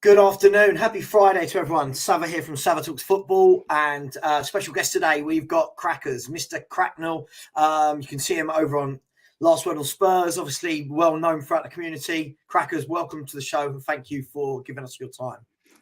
Good afternoon. Happy Friday to everyone. Savva here from Savva Talks Football, and special guest today, we've got Crackers, Mr. Cracknell. You can see him over on Last Word on Spurs, obviously well known throughout the community. Crackers, welcome to the show, and thank you for giving us your time.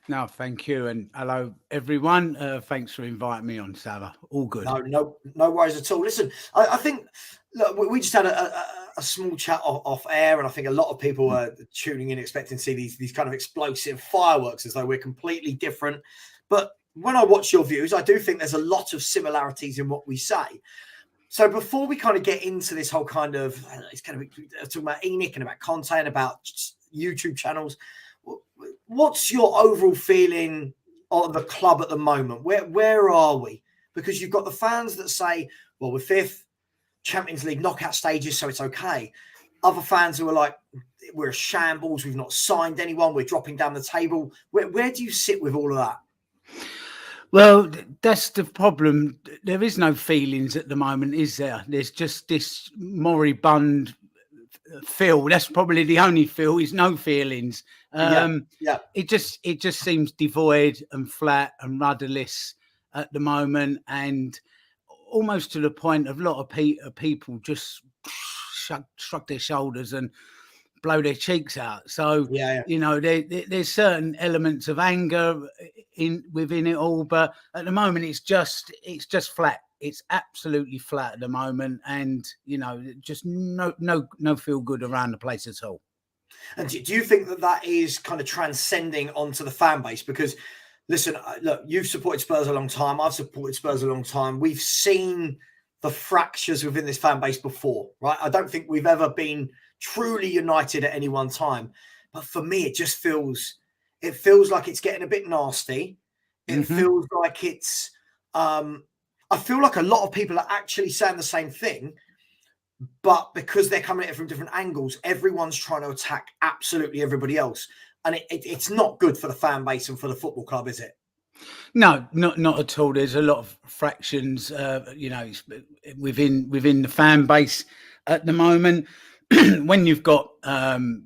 No, thank you, and hello everyone. Thanks for inviting me on, Savva. All good. No worries at all. Listen, I think look, we just had a small chat off air, and I think a lot of people are tuning in expecting to see these kind of explosive fireworks as though we're completely different. But when I watch your views, I do think there's a lot of similarities in what we say. So before we kind of get into this whole kind of, it's kind of talking about ENIC and about content, about YouTube channels, what's your overall feeling of the club at the moment? Where are we? Because you've got the fans that say, well, we're fifth, Champions League knockout stages, so it's okay. Other fans who are like, we're a shambles, we've not signed anyone, we're dropping down the table. Where do you sit with all of that? Well, that's the problem. There is no feelings at the moment, is there? There's just this moribund feel. That's probably the only feel, is no feelings. It just seems devoid and flat and rudderless at the moment, and almost to the point of a lot of people just shrug their shoulders and blow their cheeks out. So you know, there's certain elements of anger within it all, but at the moment it's just flat. It's absolutely flat at the moment, and you know, just no feel good around the place at all. And do you think that is kind of transcending onto the fan base? Because listen, look, you've supported Spurs a long time. I've supported Spurs a long time. We've seen the fractures within this fan base before, right? I don't think we've ever been truly united at any one time. But for me, it just feels like it's getting a bit nasty. It feels like it's I feel like a lot of people are actually saying the same thing, but because they're coming at it from different angles, everyone's trying to attack absolutely everybody else. And it's not good for the fan base and for the football club, is it? No, not at all. There's a lot of fractions, you know, within the fan base at the moment. When you've got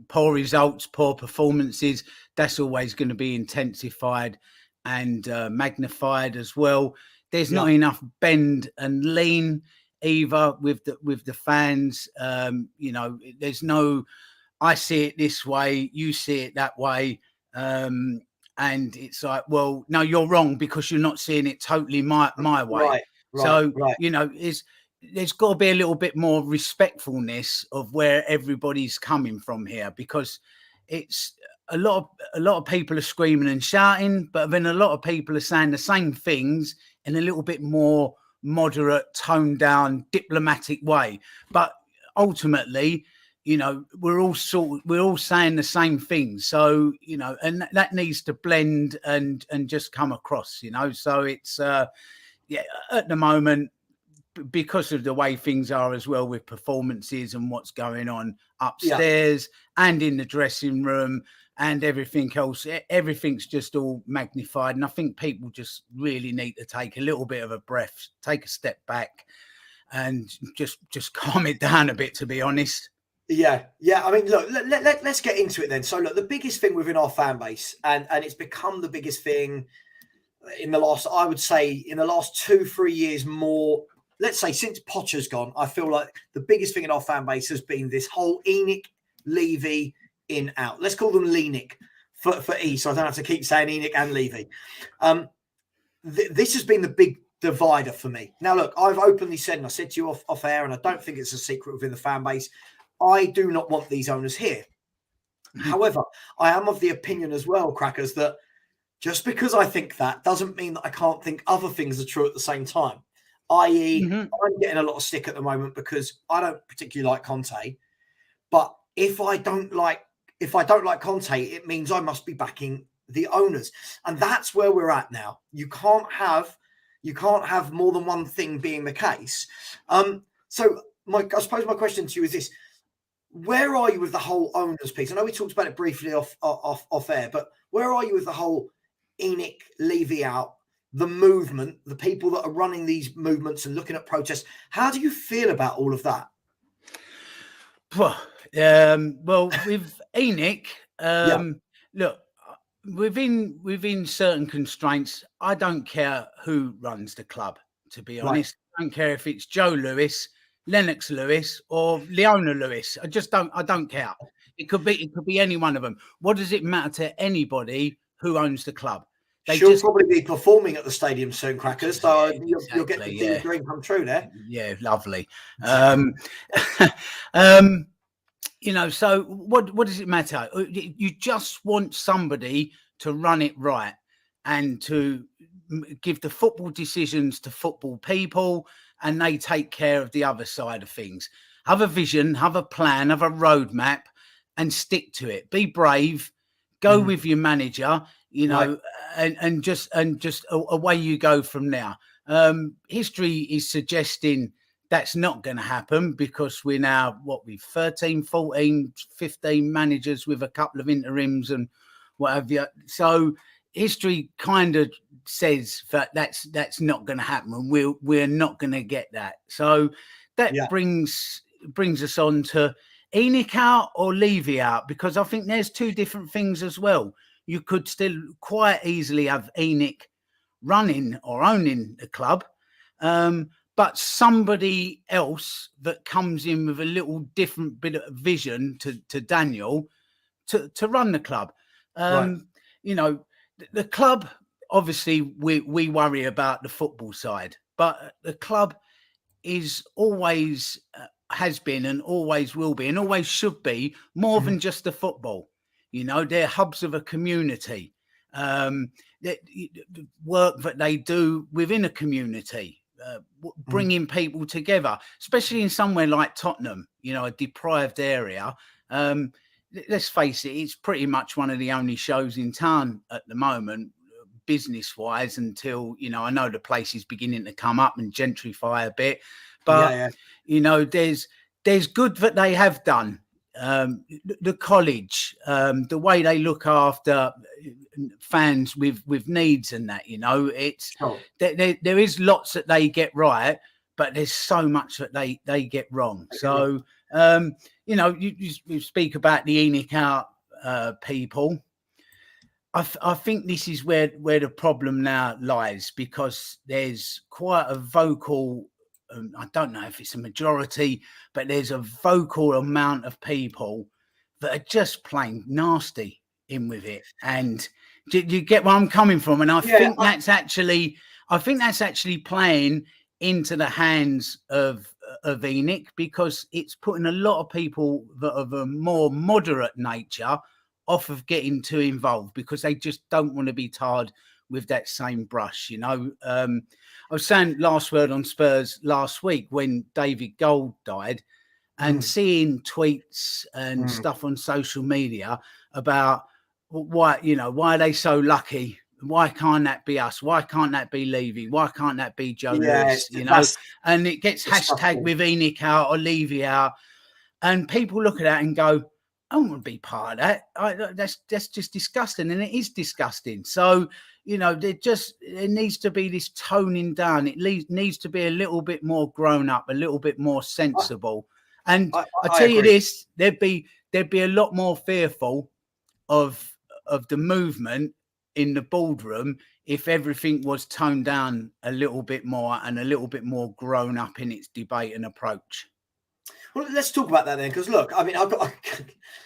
poor results, poor performances, that's always going to be intensified and magnified as well. There's not enough bend and lean either with the fans. You know, there's no, I see it this way, you see it that way. And it's like, well, no, you're wrong because you're not seeing it totally my way. Right. You know, there's got to be a little bit more respectfulness of where everybody's coming from here, because it's a lot of people are screaming and shouting, but then a lot of people are saying the same things in a little bit more moderate, toned down, diplomatic way. But ultimately, you know, we're all saying the same thing. So, you know, and that needs to blend and just come across, you know. So it's at the moment, because of the way things are as well with performances and what's going on upstairs and in the dressing room and everything else, everything's just all magnified. And I think people just really need to take a little bit of a breath, take a step back and just calm it down a bit, to be honest. Yeah. I mean, look, let's get into it then. So, look, the biggest thing within our fan base, and it's become the biggest thing in the last, I would say, in the last 2-3 years more, let's say since Potter's gone, I feel like the biggest thing in our fan base has been this whole ENIC, Levy, in, out. Let's call them Leanic for E, so I don't have to keep saying ENIC and Levy. This has been the big divider for me. Now, look, I've openly said, and I said to you off air, and I don't think it's a secret within the fan base, I do not want these owners here. However, I am of the opinion as well, Crackers, that just because I think that doesn't mean that I can't think other things are true at the same time. I.e., I'm getting a lot of stick at the moment because I don't particularly like Conte. But if I don't like Conte, it means I must be backing the owners. And that's where we're at now. You can't have more than one thing being the case. So I suppose my question to you is this: where are you with the whole owners piece? I know we talked about it briefly off air, but where are you with the whole ENIC, Levy out, the movement, the people that are running these movements and looking at protests? How do you feel about all of that? Well, with ENIC, look, within certain constraints, I don't care who runs the club, to be Right. honest. I don't care if it's Joe Lewis, Lennox Lewis, or Leona Lewis. I don't care. It could be any one of them. What does it matter to anybody who owns the club? She'll probably be performing at the stadium soon, Crackers. So you'll get to see your dream come true there. Yeah, lovely. You know, so what does it matter? You just want somebody to run it right and to give the football decisions to football people, and they take care of the other side of things. Have a vision, have a plan, have a roadmap, and stick to it. Be brave. Go with your manager, you know, and just away you go from there. History is suggesting that's not going to happen because we're now, we've 13, 14, 15 managers with a couple of interims and what have you. So history kind of says that that's not going to happen, and we're not going to get that. So that brings us on to ENIC out or Levy out, because I think there's two different things as well. You could still quite easily have ENIC running or owning the club, but somebody else that comes in with a little different bit of vision to Daniel to run the club. You know, the club, obviously we worry about the football side, but the club is always has been and always will be and always should be more than just the football. You know, they're hubs of a community. The work that they do within a community, bringing people together, especially in somewhere like Tottenham, you know, a deprived area. Let's face it, it's pretty much one of the only shows in town at the moment, business wise, until, you know, I know the place is beginning to come up and gentrify a bit, but you know, there's good that they have done. The college, the way they look after fans with needs and that, you know, it's there is lots that they get right, but there's so much that they get wrong. So you know, you speak about the ENIC out people. I think this is where the problem now lies, because there's quite a vocal, I don't know if it's a majority, but there's a vocal amount of people that are just plain nasty in with it. And do you get where I'm coming from? And I think that's actually playing into the hands of ENIC, because it's putting a lot of people that are of a more moderate nature off of getting too involved, because they just don't want to be tarred with that same brush, you know. I was saying last word on Spurs last week when David Gold died, and seeing tweets and stuff on social media about why are they so lucky? Why can't that be us? Why can't that be Levy? Why can't that be Joe Lewis? You know, and it gets hashtag with ENIC out or Levy out, and people look at that and go, I don't want to be part of that. That's just disgusting, and it is disgusting. So, you know, there needs to be this toning down. It needs to be a little bit more grown up, a little bit more sensible. And I tell you this, there'd be a lot more fearful of the movement in the boardroom if everything was toned down a little bit more and a little bit more grown up in its debate and approach. Well, let's talk about that then, because look, I mean,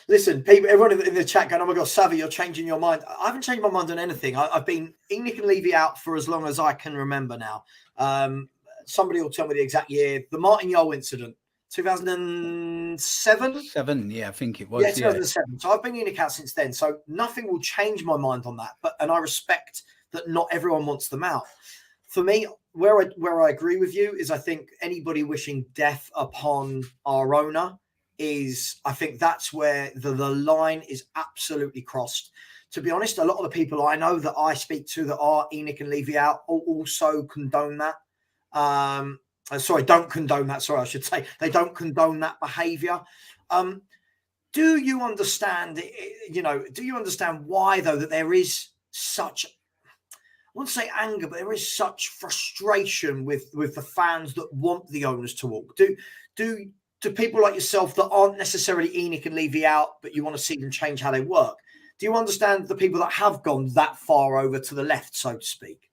listen, people, everyone in the chat going, oh my God, Savva, you're changing your mind. I haven't changed my mind on anything. I've been ENIC and Levy out for as long as I can remember now. Somebody will tell me the exact year. The Martin Yole incident, 2007? Yeah, I think it was. Yeah, 2007. So I've been ENIC out since then. So nothing will change my mind on that. And I respect that not everyone wants them out. For me, where I agree with you is, I think anybody wishing death upon our owner is, I think that's where the line is absolutely crossed. To be honest, a lot of the people I know that I speak to that are ENIC and Levy out also condone that. Don't condone that. Sorry, I should say they don't condone that behavior. Do you understand, do you understand why, though, that there is such, I wouldn't say anger, but there is such frustration with the fans that want the owners to walk? Do people like yourself that aren't necessarily ENIC and Levy out, but you want to see them change how they work, Do you understand the people that have gone that far over to the left, so to speak?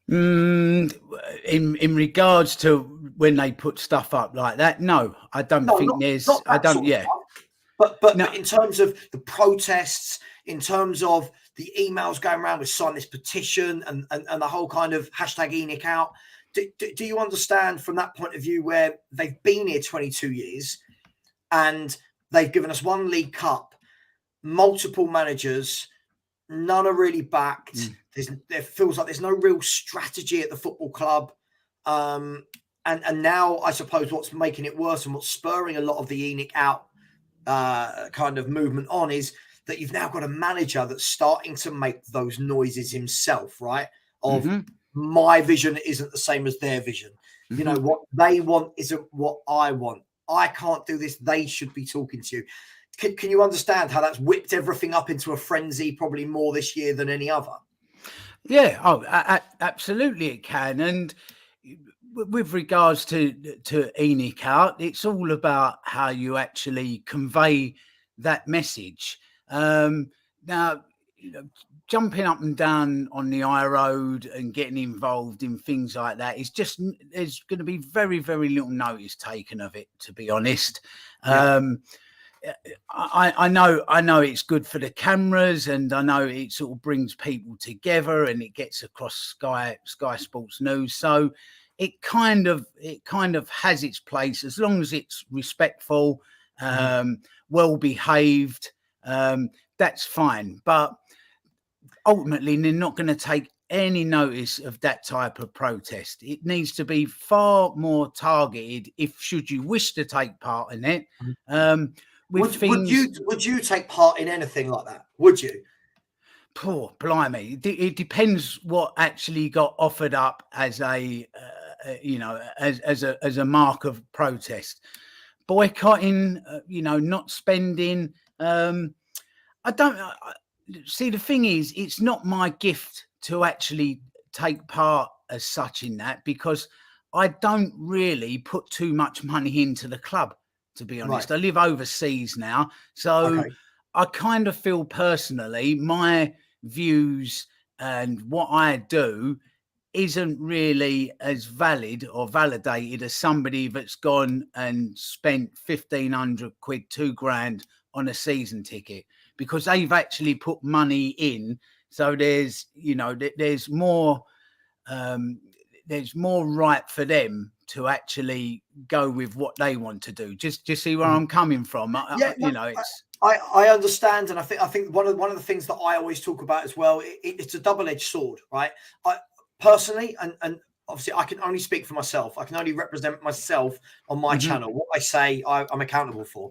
In regards to when they put stuff up like that, no, I don't think there's. Not I that don't. sort of Yeah. stuff. But No. in terms of the protests, in terms of the emails going around with sign this petition and the whole kind of hashtag ENIC out, do you understand from that point of view where they've been here 22 years and they've given us one League Cup, multiple managers, none are really backed. There feels like there's no real strategy at the football club. And now I suppose what's making it worse and what's spurring a lot of the ENIC out kind of movement on is that you've now got a manager that's starting to make those noises himself, right? Of my vision isn't the same as their vision. You know, what they want isn't what I want. I can't do this. They should be talking to you. Can you understand how that's whipped everything up into a frenzy, probably more this year than any other? Yeah, absolutely it can. And with regards to ENIC out, it's all about how you actually convey that message. Now, jumping up and down on the high road and getting involved in things like that is just, there's going to be very, very little notice taken of it, to be honest. Yeah. I know it's good for the cameras, and I know it sort of brings people together and it gets across Sky Sports News. So it kind of has its place as long as it's respectful, well behaved. That's fine. But ultimately, they're not going to take any notice of that type of protest. It needs to be far more targeted if should you wish to take part in it. Would you take part in anything like that? Would you? Poor blimey! It depends what actually got offered up as a as a mark of protest. Boycotting, not spending. I don't see. The thing is, it's not my gift to actually take part as such in that, because I don't really put too much money into the club. To be honest, right. I live overseas now, so I kind of feel personally my views and what I do isn't really as valid or validated as somebody that's gone and spent 1,500 quid, £2,000 on a season ticket, because they've actually put money in. So there's more right for them to actually go with what they want to do. Just see where I'm coming from. I understand, and I think one of the things that I always talk about as well, it's a double-edged sword, right? I personally, and obviously I can only speak for myself. I can only represent myself on my channel. What I say, I'm accountable for.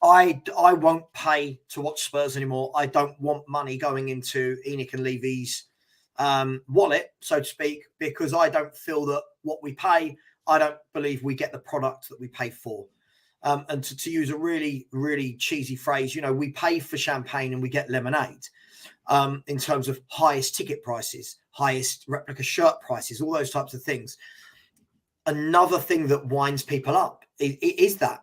I won't pay to watch Spurs anymore. I don't want money going into ENIC and Levy's wallet, so to speak, because I don't feel that what we pay, I don't believe we get the product that we pay for. And to use a really, really cheesy phrase, we pay for champagne and we get lemonade, in terms of highest ticket prices, highest replica shirt prices, all those types of things. Another thing that winds people up is that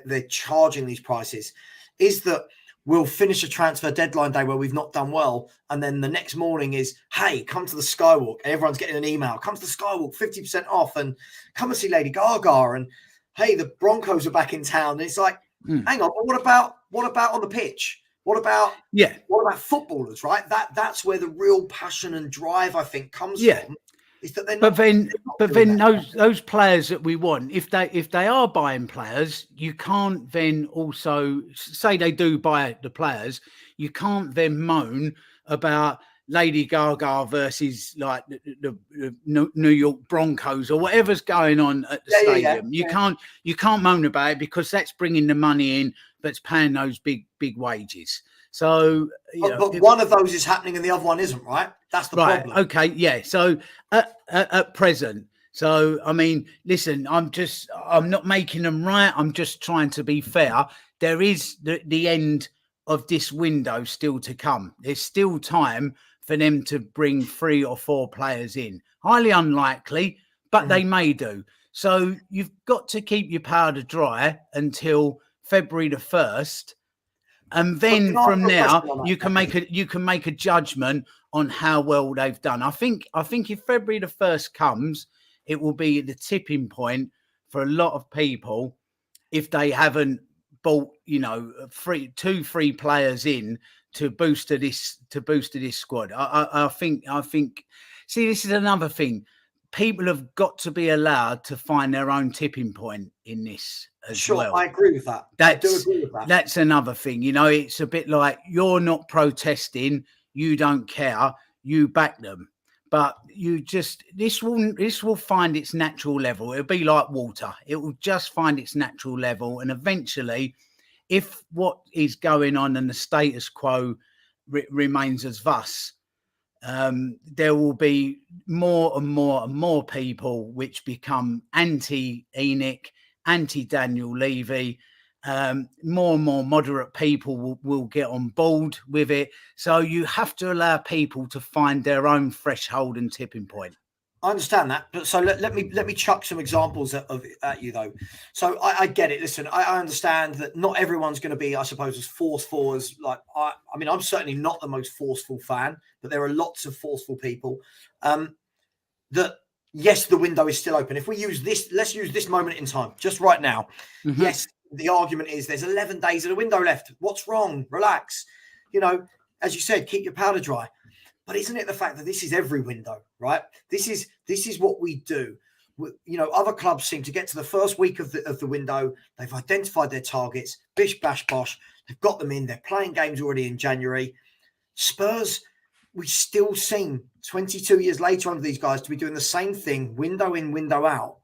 they're charging these prices, is that we'll finish a transfer deadline day where we've not done well, and then the next morning is, hey, come to the Skywalk. Everyone's getting an email, come to the Skywalk, 50% off, and come and see Lady Gaga, and hey, the Broncos are back in town. And it's like, hang on, but what about on the pitch? What about footballers, right? That's where the real passion and drive, I think, comes from. Is that they're those players that we want, if they are buying players, you can't then also say they do buy the players. You can't then moan about Lady Gaga versus like the New York Broncos or whatever's going on at the stadium. You can't moan about it, because that's bringing the money in, that's paying those big wages. So, but one of those is happening and the other one isn't, right? That's the problem. Okay, yeah. So at present, so I mean, listen, I'm not making them right. I'm just trying to be fair. There is the end of this window still to come. There's still time for them to bring 3 or 4 players in. Highly unlikely, but they may do. So you've got to keep your powder dry until February the 1st. And then But from can I ask a now question on that, you can make a judgment on how well they've done. I think if February the 1st comes, it will be the tipping point for a lot of people if they haven't bought, two free players in to boost this squad. I think see, this is another thing. People have got to be allowed to find their own tipping point in this as Sure, well. I agree with that. I do agree with that. That's another thing. It's a bit like you're not protesting, you don't care, you back them. But this will find its natural level. It'll be like water. It will just find its natural level. And eventually, if what is going on and the status quo remains as thus, there will be more and more and more people which become anti-ENIC, anti-Daniel Levy. More and more moderate people will get on board with it. So you have to allow people to find their own threshold and tipping point. I understand that, but so let me chuck some examples at you though. So I get it. Listen, I understand that not everyone's going to be, I suppose, as forceful as like I mean, I'm certainly not the most forceful fan, but there are lots of forceful people. That yes, the window is still open. If we use this, let's use this moment in time, just right now. Mm-hmm. Yes, the argument is there's 11 days of the window left. What's wrong? Relax. As you said, keep your powder dry. But isn't it the fact that this is every window, right? This is what we do. Other clubs seem to get to the first week of the window. They've identified their targets. Bish, bash, bosh. They've got them in. They're playing games already in January. Spurs, we still seem 22 years later under these guys to be doing the same thing, window in, window out.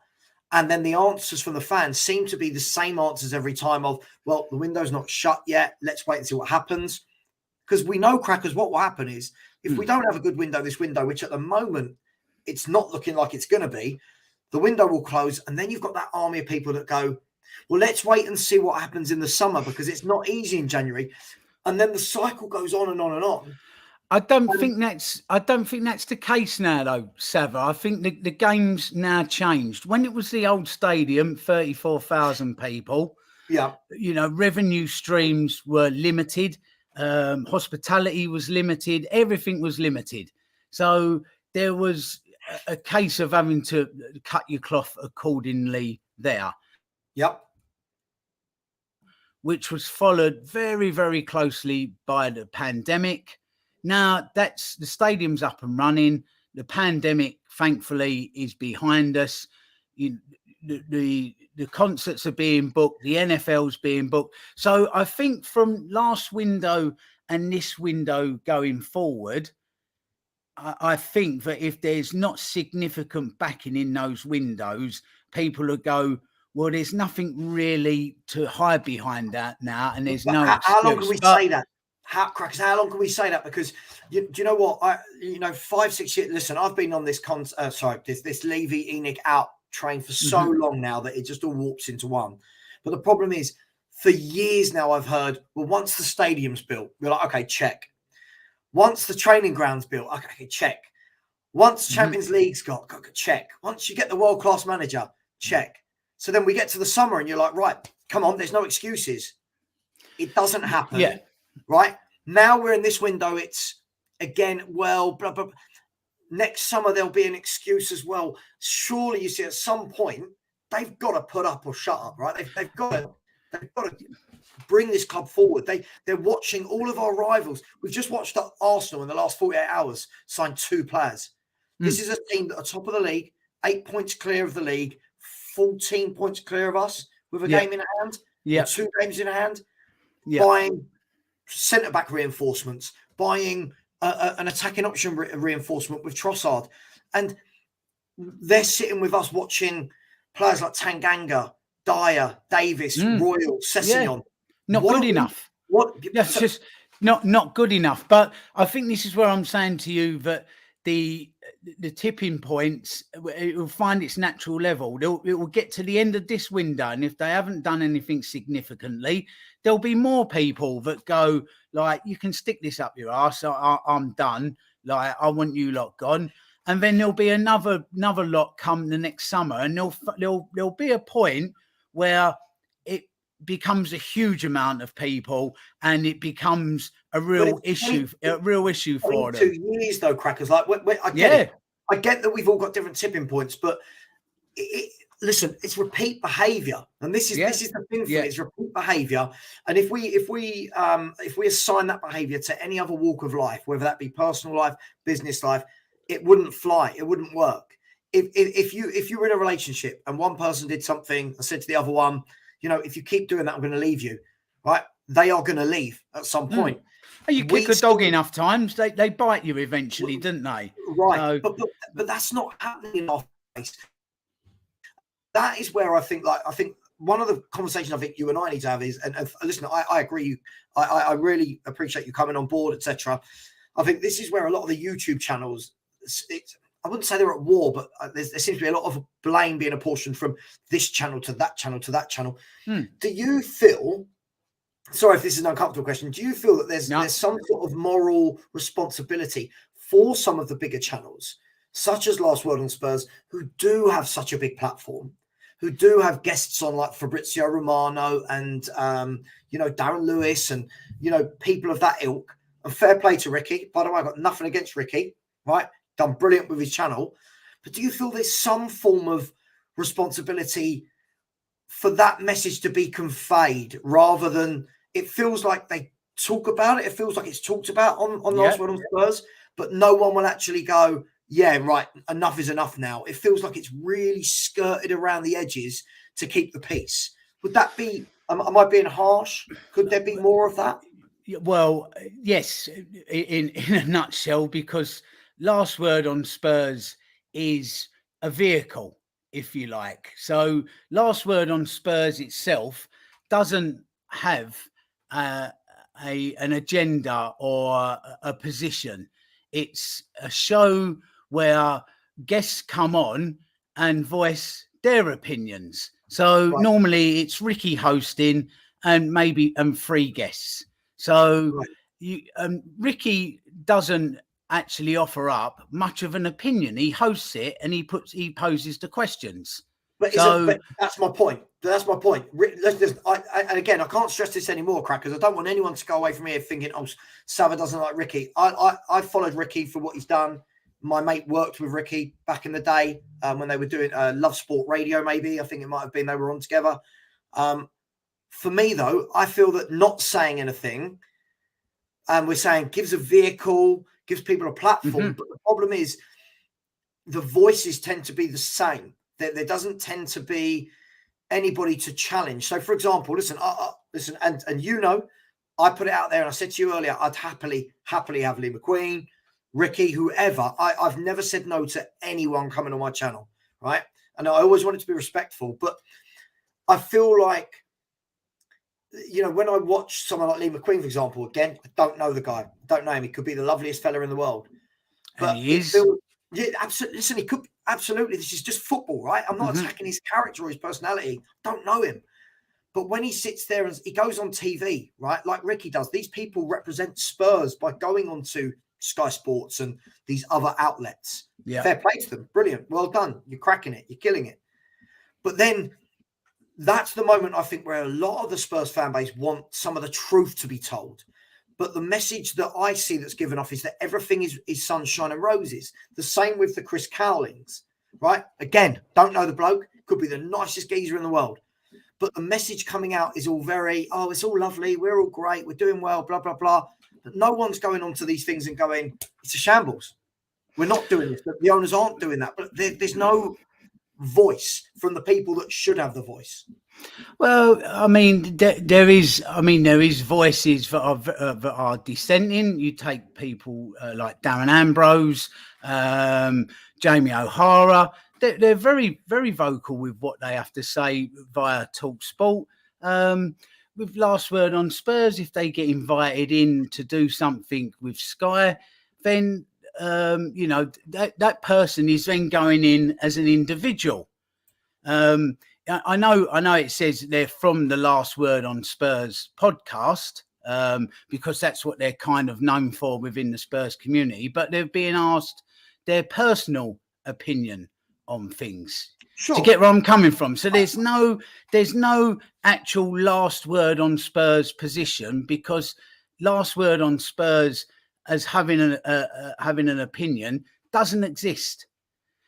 And then the answers from the fans seem to be the same answers every time of, well, the window's not shut yet. Let's wait and see what happens. Because we know, Crackers, what will happen is if we don't have a good window, this window, which at the moment it's not looking like it's going to be, the window will close. And then you've got that army of people that go, well, let's wait and see what happens in the summer because it's not easy in January. And then the cycle goes on and on and on. I don't think that's the case now, though, Savva. I think the game's now changed. When it was the old stadium, 34,000 people. Yeah. Revenue streams were limited. Hospitality was limited. Everything was limited. So there was a case of having to cut your cloth accordingly there. Yep. Which was followed very, very closely by the pandemic. Now the stadium's up and running. The pandemic, thankfully, is behind us. The concerts are being booked. The NFL's being booked. So I think from last window and this window going forward, I think that if there's not significant backing in those windows, people will go, well, there's nothing really to hide behind that now, and there's no excuse. How long can we say that? Crackers, how long can we say that? Because do you know what? 5-6 years. Listen, I've been on this this Levy ENIC out train for so long now that it just all warps into one. But the problem is, for years now, I've heard, well, once the stadium's built, we're like, okay, check. Once the training ground's built, okay, check. Once Champions League's got, check. Once you get the world-class manager, check. So then we get to the summer and you're like, right, come on, there's no excuses. It doesn't happen. Yeah. Right? Now we're in this window. It's, again, well, blah, blah, blah. Next summer, there'll be an excuse as well. Surely, you see, at some point, they've got to put up or shut up, right? They've got to bring this club forward. They're watching all of our rivals. We've just watched Arsenal in the last 48 hours sign 2 players. This is a team that are top of the league, 8 points clear of the league, 14 points clear of us with a game in hand, 2 games in hand, buying centre-back reinforcements, buying an attacking option reinforcement with Trossard. And they're sitting with us watching players like Tanganga, Dyer, Davis, Royal, Sessegnon. Not good enough. That's just not good enough. But I think this is where I'm saying to you that the tipping points, it will find its natural level. It will get to the end of this window, and if they haven't done anything significantly, there'll be more people that go like, you can stick this up your ass. I'm done. Like, I want you lot gone. And then there'll be another lot come the next summer, and there'll be a point where becomes a huge amount of people, and it becomes a But real it's issue for 22 them. years though, Crackers. Like, I get Yeah. it. I get that we've all got different tipping points, but listen, it's repeat behavior, and this is the thing for me. It's repeat behavior, and if we assign that behavior to any other walk of life, whether that be personal life, business life, it wouldn't fly. It wouldn't work. If you were in a relationship and one person did something and said to the other one, you know, if you keep doing that, I'm going to leave you, right? They are going to leave at some point. You kick a dog enough times, they bite you eventually, don't they? Right. So, but that's not happening in our face. That is where I think one of the conversations I think you and I need to have is, and listen, I agree. I really appreciate you coming on board, etc. I think this is where a lot of the YouTube channels, I wouldn't say they're at war, but there seems to be a lot of blame being apportioned from this channel to that channel to that channel. Do you feel, sorry if this is an uncomfortable question, do you feel that there's some sort of moral responsibility for some of the bigger channels, such as Last Word on Spurs, who do have such a big platform, who do have guests on like Fabrizio Romano and, you know, Darren Lewis and, you know, people of that ilk? And fair play to Ricky. By the way, I've got nothing against Ricky, right? Done brilliant with his channel. But do you feel there's some form of responsibility for that message to be conveyed rather than it feels like they talk about it? It feels like it's talked about on Last Word on Spurs, but no one will actually go, yeah, right, enough is enough now. It feels like it's really skirted around the edges to keep the peace. Would that be, am I being harsh? Could there be more of that? Well, yes, in a nutshell, because Last Word on Spurs is a vehicle, if you like. So Last Word on Spurs itself doesn't have an agenda or a position. It's a show where guests come on and voice their opinions. So normally it's Ricky hosting and maybe 3 guests. So Ricky doesn't actually offer up much of an opinion. He hosts it and he poses the questions. But that's my point. That's my point. And again, I can't stress this anymore, Crackers. I don't want anyone to go away from here thinking, oh, Savva doesn't like Ricky. I followed Ricky for what he's done. My mate worked with Ricky back in the day when they were doing Love Sport Radio, maybe. I think it might have been they were on together. For me, though, I feel that not saying anything, and we're saying gives a vehicle, gives people a platform. But the problem is the voices tend to be the same. There doesn't tend to be anybody to challenge. So, for example, listen, and you know, I put it out there and I said to you earlier, I'd happily have Lee McQueen, Ricky, whoever. I've never said no to anyone coming on my channel, right? And I always wanted to be respectful. But I feel like, you know, when I watch someone like Lee McQueen, for example, again, I don't know the guy. I don't know him. He could be the loveliest fella in the world. But and he is. Yeah, absolutely. Listen, he could absolutely. This is just football, right? I'm not attacking his character or his personality. Don't know him. But when he sits there and he goes on TV, right, like Ricky does, these people represent Spurs by going on to Sky Sports and these other outlets. Yeah. Fair play to them. Brilliant. Well done. You're cracking it. You're killing it. But then that's the moment I think where a lot of the Spurs fan base want some of the truth to be told. But the message that I see that's given off is that everything is sunshine and roses. The same with the Chris Cowlings, right? Again, don't know the bloke. Could be the nicest geezer in the world. But the message coming out is all very, oh, it's all lovely. We're all great. We're doing well, blah, blah, blah. But no one's going on to these things and going, it's a shambles. We're not doing this. The owners aren't doing that. But there's no voice from the people that should have the voice. Well, I mean, there is voices that are dissenting. You take people like Darren Ambrose, Jamie O'Hara. They're very, very vocal with what they have to say via Talk Sport. With Last Word on Spurs, if they get invited in to do something with Sky, then you know, that person is then going in as an individual. I know it says they're from the Last Word on Spurs podcast, because that's what they're kind of known for within the Spurs community, but they're being asked their personal opinion on things. Sure. Do you get where I'm coming from? So there's no actual last word on Spurs' position, because last word on Spurs as having an opinion doesn't exist.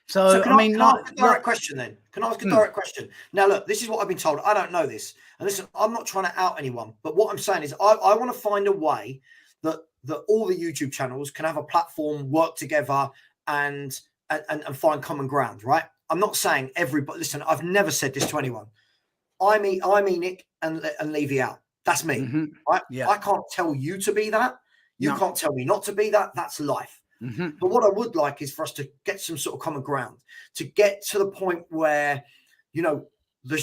So can I mean, can I ask a direct question then? Can I ask a direct question? Now, look, this is what I've been told. I don't know this. And listen, I'm not trying to out anyone, but what I'm saying is I want to find a way that all the YouTube channels can have a platform, work together and find common ground, right? I'm not saying everybody, listen, I've never said this to anyone. I'm Nick and Levy out. That's me, right? Yeah. I can't tell you to be that. You can't tell me not to be that. That's life. But what I would like is for us to get some sort of common ground, to get to the point where, you know, the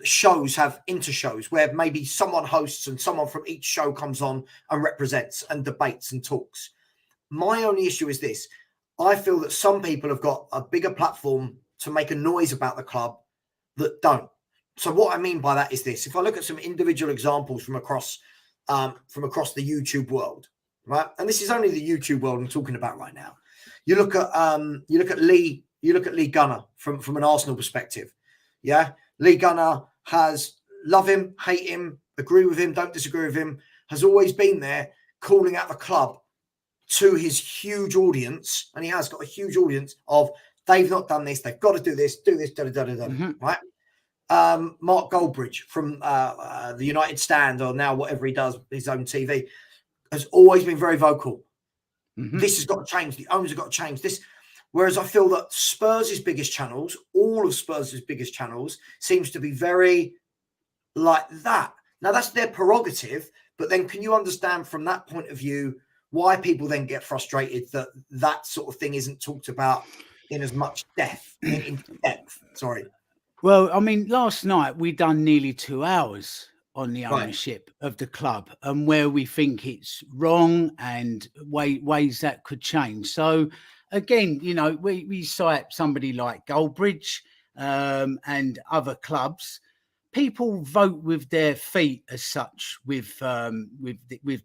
shows have inter-shows where maybe someone hosts and someone from each show comes on and represents and debates and talks. My only issue is this. I feel that some people have got a bigger platform to make a noise about the club that don't. So what I mean by that is this. If I look at some individual examples from across the YouTube world, right? And this is only the YouTube world I'm talking about right now. You look at Lee Gunner from an Arsenal perspective. Yeah. Lee Gunner has, love him, hate him, agree with him, don't disagree with him, has always been there calling out the club to his huge audience. And he has got a huge audience of, they've not done this, they've got to do this, right? Mark Goldbridge from the United Stand, or now whatever he does, his own TV, has always been very vocal. This has got to change. The owners have got to change this. Whereas I feel that Spurs' biggest channels, all of Spurs' biggest channels, seems to be very like that. Now, that's their prerogative, but then can you understand from that point of view why people then get frustrated that that sort of thing isn't talked about in as much depth, Sorry. Well, I mean, last night we done nearly 2 hours on the ownership of the club and where we think it's wrong and ways that could change. So again, you know, we cite somebody like Goldbridge and other clubs. People vote with their feet as such with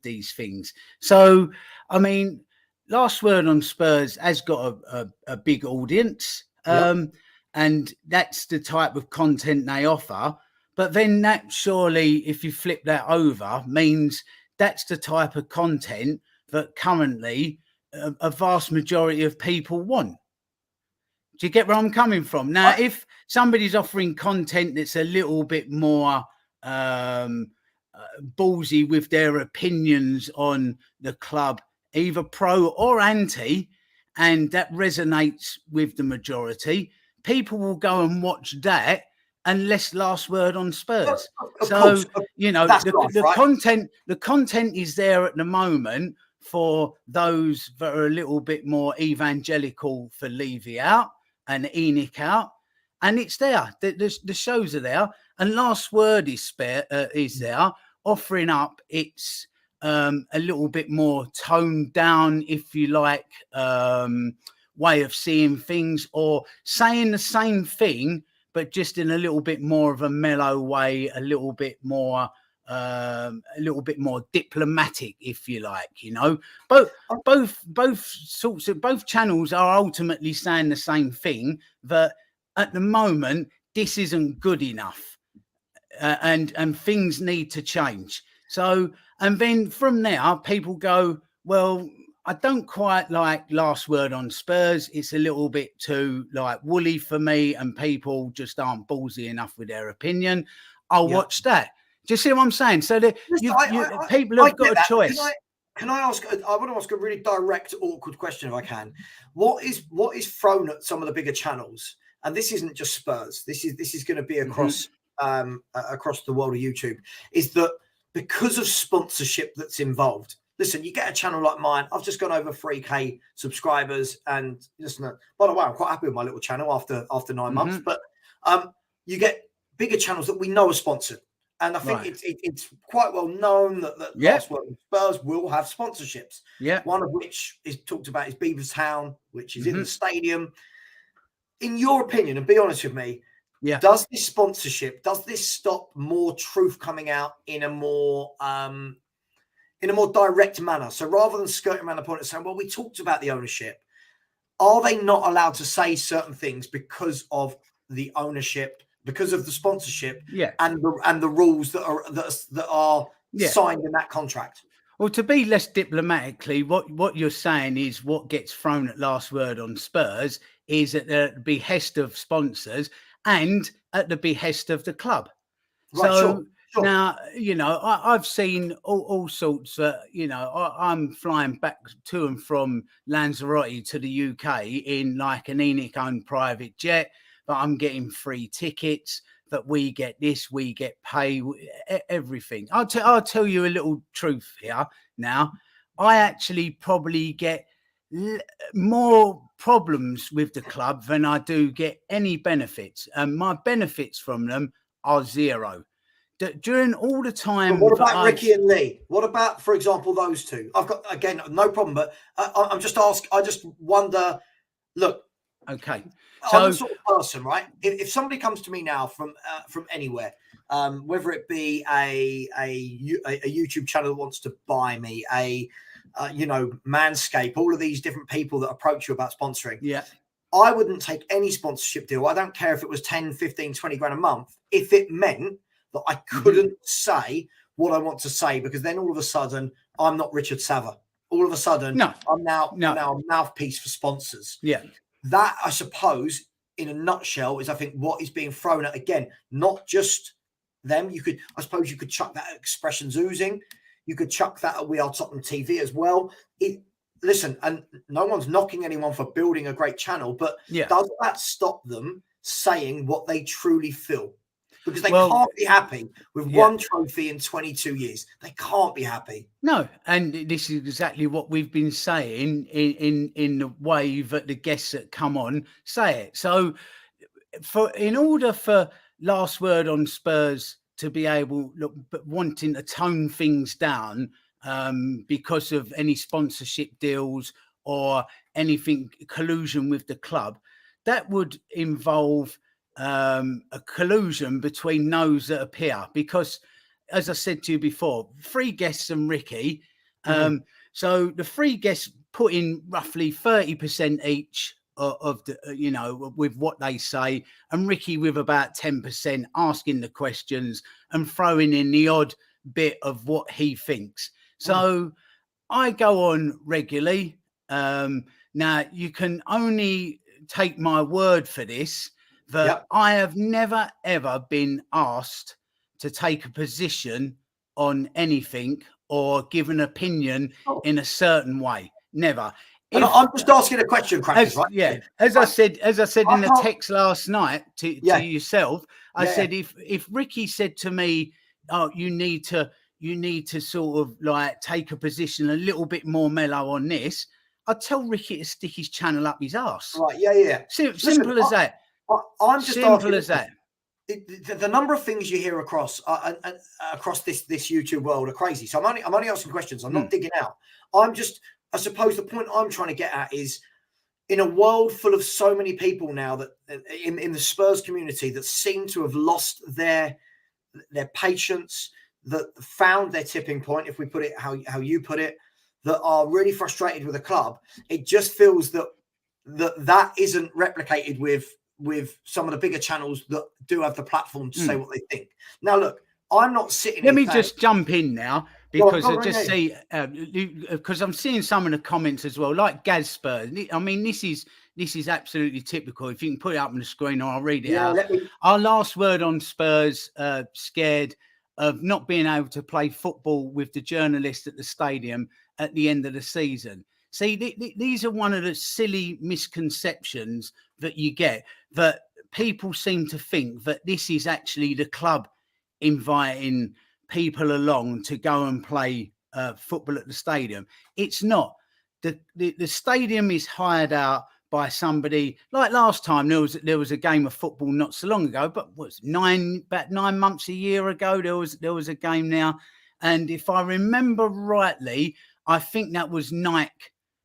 these things. So, I mean, last word on Spurs has got a big audience. And that's the type of content they offer. But then that surely, if you flip that over, means that's the type of content that currently a vast majority of people want. Do you get where I'm coming from? Now, if somebody's offering content that's a little bit more ballsy with their opinions on the club, either pro or anti, and that resonates with the majority, people will go and watch that and less last word on Spurs. So, you know, the content is there at the moment for those that are a little bit more evangelical for Levy out and Enoch out. And it's there. The shows are there. And last word is there, offering up its a little bit more toned down, if you like, way of seeing things, or saying the same thing but just in a little bit more of a mellow way, a little bit more diplomatic, if you like. You know, both channels are ultimately saying the same thing, that at the moment this isn't good enough, and things need to change. So, and then from there, people go, well, I don't quite like last word on Spurs. It's a little bit too like woolly for me, and people just aren't ballsy enough with their opinion. I'll watch that. Do you see what I'm saying? So people have got a choice. Can I ask? I want to ask a really direct, awkward question, if I can. What is thrown at some of the bigger channels? And this isn't just Spurs. This is going to be across across the world of YouTube. Is that because of sponsorship that's involved? Listen, you get a channel like mine. I've just gone over 3K subscribers, and listen. By the way, I'm quite happy with my little channel after 9 months. But you get bigger channels that we know are sponsored, and I think it's quite well known that last word Spurs will have sponsorships. Yeah, one of which is talked about is Beaverstown, which is in the stadium. In your opinion, and be honest with me, does this sponsorship, does this stop more truth coming out in a more direct manner? So rather than skirting around the point and saying, well, we talked about the ownership, are they not allowed to say certain things because of the ownership, because of the sponsorship, Yeah. and the rules that are Yeah. signed in that contract. Well, to be less diplomatically, what you're saying is what gets thrown at Last Word on Spurs is at the behest of sponsors and at the behest of the club. Right, So sure. now, you know, I've seen all sorts of, you know, I'm flying back to and from Lanzarote to the UK in like an ENIC-owned private jet, but I'm getting free tickets, that we get this, we get pay, everything. I'll tell you a little truth here now. I actually probably get more problems with the club than I do get any benefits. And my benefits from them are zero. During all the time. But what about Ricky and Lee? What about, for example, those two? I've got, again, no problem, but I'm just asking. I just wonder. Look, okay, so I'm the sort of person, right? If somebody comes to me now from anywhere, whether it be a YouTube channel that wants to buy me, you know, Manscaped, all of these different people that approach you about sponsoring. Yeah. I wouldn't take any sponsorship deal. I don't care if it was 10, 15, 20 grand a month, if it meant that I couldn't say what I want to say, because then all of a sudden I'm not Richard Savva. All of a sudden I'm now a mouthpiece for sponsors. Yeah. That, I suppose, in a nutshell, is I think what is being thrown at, again, not just them. I suppose you could chuck that at Expressions Oozing. You could chuck that at We Are Tottenham TV as well. Listen, and no one's knocking anyone for building a great channel, but does that stop them saying what they truly feel? Because they can't be happy with one trophy in 22 years. They can't be happy. No, and this is exactly what we've been saying in the way that the guests that come on say it. So, in order for Last Word on Spurs to be able, but wanting to tone things down because of any sponsorship deals or anything collusion with the club, that would involve a collusion between those that appear, because, as I said to you before, 3 guests and Ricky. So the 3 guests put in roughly 30% each of the, you know, with what they say, and Ricky with about 10%, asking the questions and throwing in the odd bit of what he thinks. So I go on regularly. Now you can only take my word for this, that I have never, ever been asked to take a position on anything or give an opinion in a certain way. Never. And I'm just asking a question, Crackers, right? Yeah. As I said in the text last night to yourself, I said, if Ricky said to me, oh, you need to sort of like take a position a little bit more mellow on this, I'd tell Ricky to stick his channel up his arse. Right, yeah. Simple as that. I'm just simple as that. The number of things you hear across this YouTube world are crazy. So I'm only asking questions. I'm not digging out. I suppose the point I'm trying to get at is, in a world full of so many people now that in the Spurs community that seem to have lost their patience, that found their tipping point, if we put it how you put it, that are really frustrated with the club, it just feels that isn't replicated with some of the bigger channels that do have the platform to say what they think. Now, look, I'm not sitting. Let me just jump in now, because I just see, because I'm seeing some of the comments as well, like Gaz Spurs. I mean, this is absolutely typical. If you can put it up on the screen, or I'll read it out. Our Last Word on Spurs, scared of not being able to play football with the journalist at the stadium at the end of the season. See, these are one of the silly misconceptions that you get, that people seem to think that this is actually the club inviting people along to go and play football at the stadium. It's not. The stadium is hired out by somebody. Like last time, there was a game of football not so long ago, but about 9 months, a year ago, there was a game now. And if I remember rightly, I think that was Nike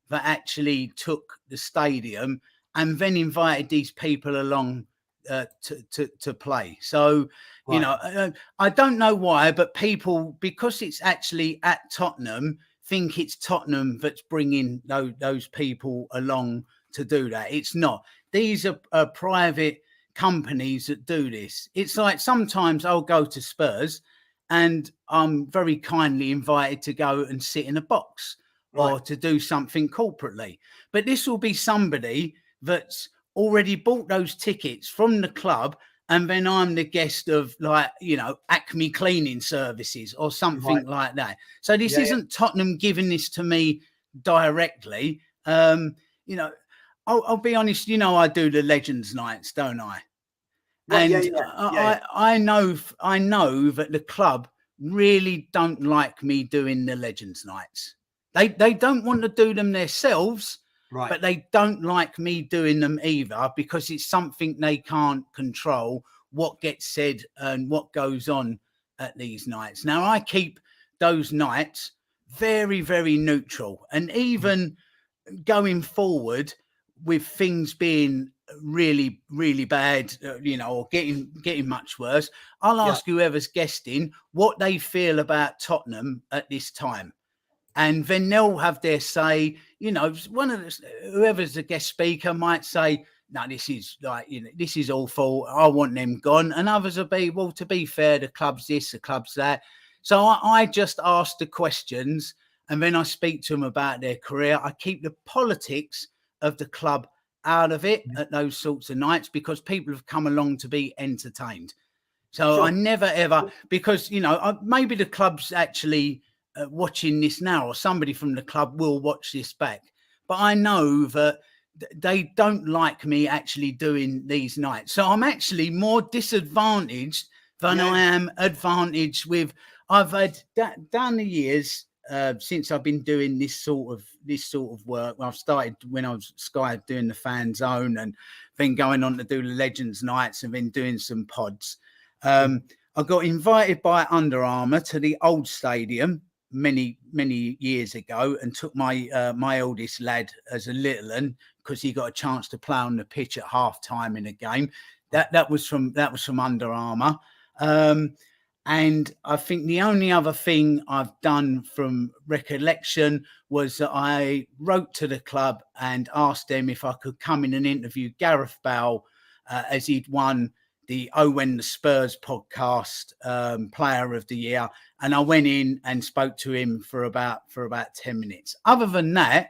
that actually took the stadium and then invited these people along to play. So, you know, I don't know why, but people, because it's actually at Tottenham, think it's Tottenham that's bringing those people along to do that. It's not. These are private companies that do this. It's like sometimes I'll go to Spurs and I'm very kindly invited to go and sit in a box or to do something corporately. But this will be somebody that's already bought those tickets from the club, and then I'm the guest of, like, you know, Acme Cleaning Services or something like that. So this isn't Tottenham giving this to me directly. You know, I'll be honest, you know, I do the Legends Nights, don't I? And I know that the club really don't like me doing the Legends Nights. They don't want to do them themselves, but they don't like me doing them either, because it's something they can't control, what gets said and what goes on at these nights. Now, I keep those nights very, very neutral. And even going forward with things being really, really bad, you know, or getting much worse, I'll ask whoever's guesting what they feel about Tottenham at this time. And then they'll have their say. You know, whoever's the guest speaker might say, no, this is, like, you know, this is awful, I want them gone. And others will be, well, to be fair, the club's this, the club's that. So I just ask the questions, and then I speak to them about their career. I keep the politics of the club out of it at those sorts of nights, because people have come along to be entertained. So I never ever, because, you know, maybe the club's actually watching this now, or somebody from the club will watch this back, but I know that they don't like me actually doing these nights. So I'm actually more disadvantaged than I am advantaged with. I've had down the years since I've been doing this sort of work. I've started when I was Sky doing the Fan Zone, and then going on to do the Legends Nights, and then doing some pods. I got invited by Under Armour to the old stadium many years ago, and took my my eldest lad as a little one, because he got a chance to play on the pitch at half time in a game. That was from Under Armour. And I think the only other thing I've done from recollection was that I wrote to the club and asked them if I could come in and interview Gareth Bale, as he'd won the Oh When the Spurs podcast Player of the Year. And I went in and spoke to him for about 10 minutes. Other than that,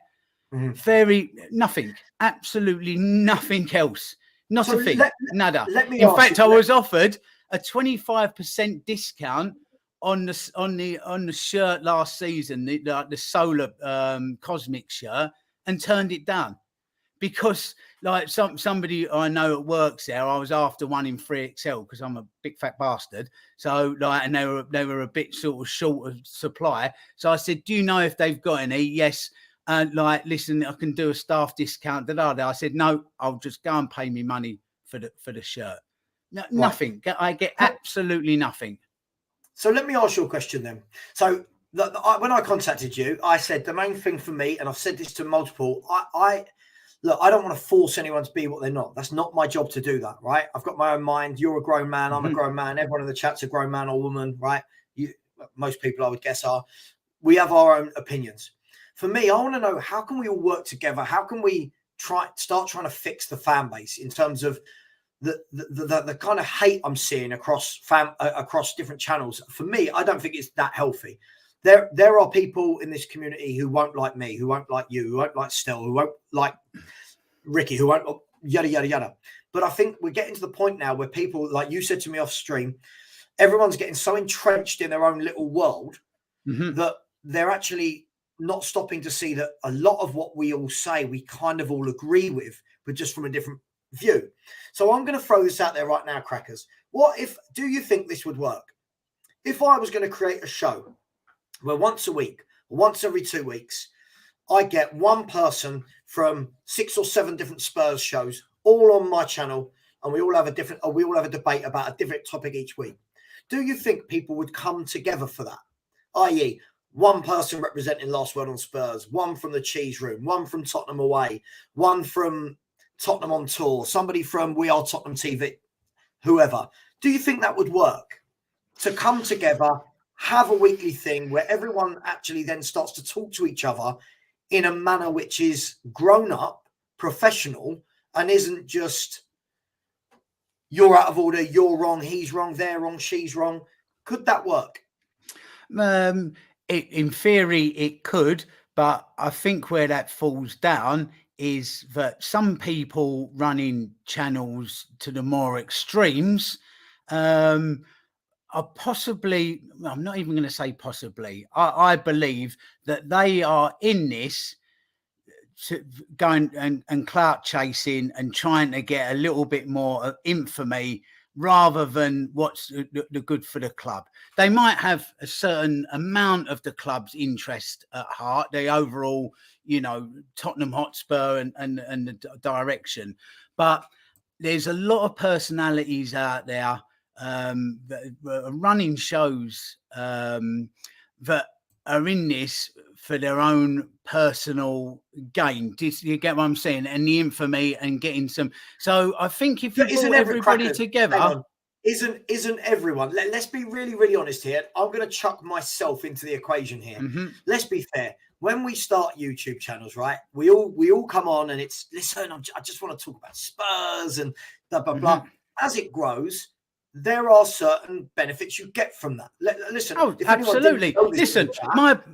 nothing, absolutely nothing else. Not a thing, nada. In fact, I was offered a 25% discount on the shirt last season, the Solar Cosmic shirt, and turned it down, because, like, somebody I know that works there, I was after one in 3XL because I'm a big fat bastard. So, like, and they were a bit sort of short of supply. So I said, do you know if they've got any? Yes. Like, listen, I can do a staff discount. I said, no, I'll just go and pay me money for the shirt. No, nothing. I get absolutely nothing. So let me ask you a question then. So when I contacted you, I said the main thing for me, and I've said this to multiple, look, I don't want to force anyone to be what they're not. That's not my job to do that, right? I've got my own mind. You're a grown man. I'm a grown man. Everyone in the chat's a grown man or woman, right? Most people, I would guess, are. We have our own opinions. For me, I want to know, how can we all work together? How can we start trying to fix the fan base in terms of the kind of hate I'm seeing across different channels? For me, I don't think it's that healthy. There are people in this community who won't like me, who won't like you, who won't like Stell, who won't like Ricky, who won't yada, yada, yada. But I think we're getting to the point now where people, like you said to me off stream, everyone's getting so entrenched in their own little world that they're actually not stopping to see that a lot of what we all say, we kind of all agree with, but just from a different view. So I'm going to throw this out there right now, Crackers. Do you think this would work? If I was going to create a show where once a week, once every 2 weeks, I get one person from 6 or 7 different Spurs shows all on my channel, and we all have a debate about a different topic each week. Do you think people would come together for that? I.e., one person representing Last Word on Spurs, one from the Cheese Room, one from Tottenham Away, one from Tottenham on Tour, somebody from We Are Tottenham TV, whoever. Do you think that would work? To come together, have a weekly thing where everyone actually then starts to talk to each other in a manner which is grown up, professional, and isn't just you're out of order, you're wrong, he's wrong, they're wrong, she's wrong. Could that work? In theory, it could, but I think where that falls down is that some people running channels to the more extremes are possibly, I'm not even going to say possibly, I believe that they are in this to going and clout chasing and trying to get a little bit more infamy rather than what's the good for the club. They might have a certain amount of the club's interest at heart, the overall, Tottenham Hotspur and the direction. But there's a lot of personalities out there that are running shows that are in this for their own personal gain. Do you get what I'm saying? And the infamy and getting some. So I think if you brought everybody together, isn't everyone? Let's be really, really honest here. I'm going to chuck myself into the equation here. Let's be fair. When we start YouTube channels, right? We all come on and it's listen. I just want to talk about Spurs and blah blah blah. As it grows, there are certain benefits you get from that. Listen, absolutely. Listen,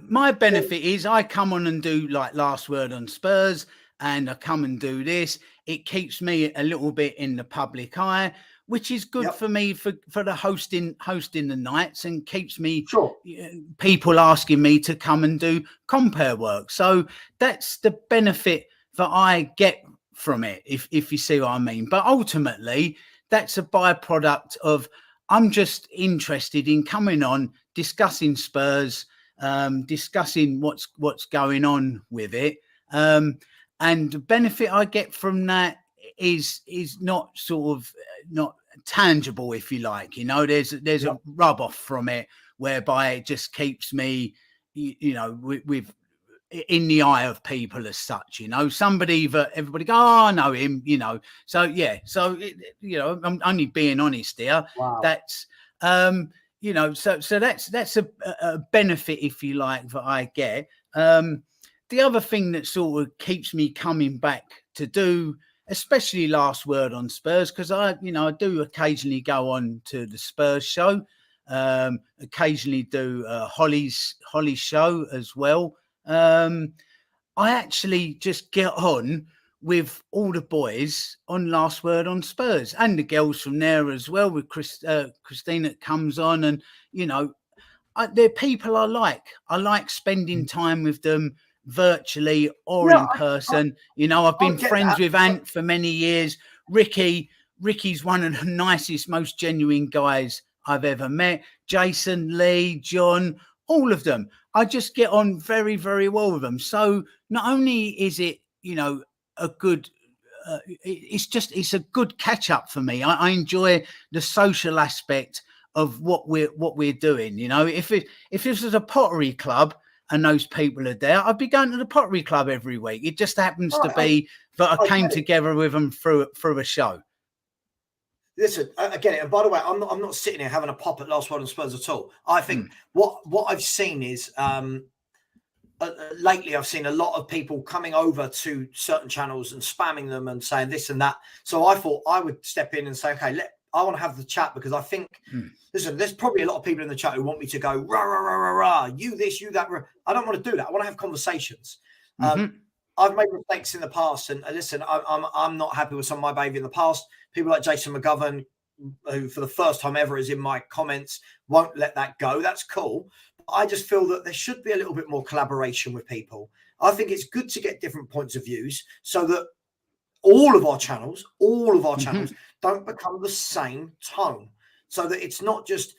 my benefit is I come on and do like Last Word on Spurs, and I come and do this. It keeps me a little bit in the public eye, which is good for me for the hosting the nights, and keeps me people asking me to come and do compare work. So that's the benefit that I get from it, if you see what I mean. But ultimately, that's a byproduct of I'm just interested in coming on, discussing Spurs, discussing what's going on with it. And the benefit I get from that is not sort of not tangible, if you like. There's a rub off from it whereby it just keeps me, with in the eye of people as such, somebody that everybody go, oh, I know him, so I'm only being honest here. That's so that's a benefit, if you like, that I get. The other thing that sort of keeps me coming back to do, especially Last Word on Spurs, because I do occasionally go on to the Spurs show, occasionally do Holly's show as well. I actually just get on with all the boys on Last Word on Spurs, and the girls from there as well, with Christine that comes on, and they're people I like. I like spending time with them virtually or in person. I've been friends with Ant for many years. Ricky's one of the nicest, most genuine guys I've ever met. Jason, Lee, John, all of them. I just get on very, very well with them. So not only is it, a good, it's a good catch up for me. I enjoy the social aspect of what we're doing. If this was a pottery club and those people are there, I'd be going to the pottery club every week. It just happens to be that I came together with them through a show. Listen, I get it. And by the way, I'm not sitting here having a pop at Last Word on Spurs at all. I think what I've seen is lately I've seen a lot of people coming over to certain channels and spamming them and saying this and that. So I thought I would step in and say, okay, I want to have the chat, because I think, listen, there's probably a lot of people in the chat who want me to go, rah, rah, rah, rah, rah, you this, you that. Rah. I don't want to do that. I want to have conversations. I've made mistakes in the past, and listen, I'm not happy with some of my behavior in the past. People like Jason McGovern, who for the first time ever is in my comments, won't let that go. That's cool. But I just feel that there should be a little bit more collaboration with people. I think it's good to get different points of views so that all of our channels don't become the same tone, so that it's not just,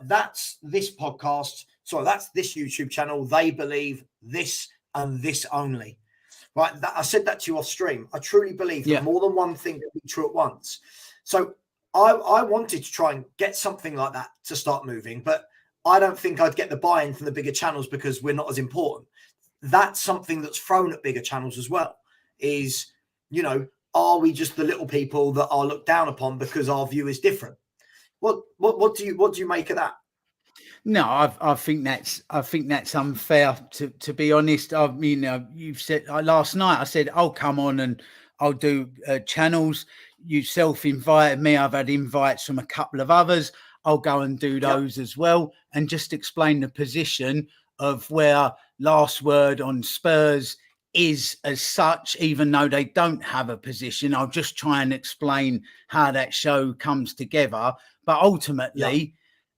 that's this podcast. So that's this YouTube channel. They believe this and this only. Right, I said that to you off stream. I truly believe that more than one thing can be true at once. So I wanted to try and get something like that to start moving, but I don't think I'd get the buy-in from the bigger channels because we're not as important. That's something that's thrown at bigger channels as well. Is, are we just the little people that are looked down upon because our view is different? What do you make of that? No, I think that's unfair. To be honest, I mean, you've said last night. I said I'll come on and I'll do channels. yourself invited me. I've had invites from a couple of others. I'll go and do those as well, and just explain the position of where Last Word on Spurs is as such, even though they don't have a position. I'll just try and explain how that show comes together. But ultimately,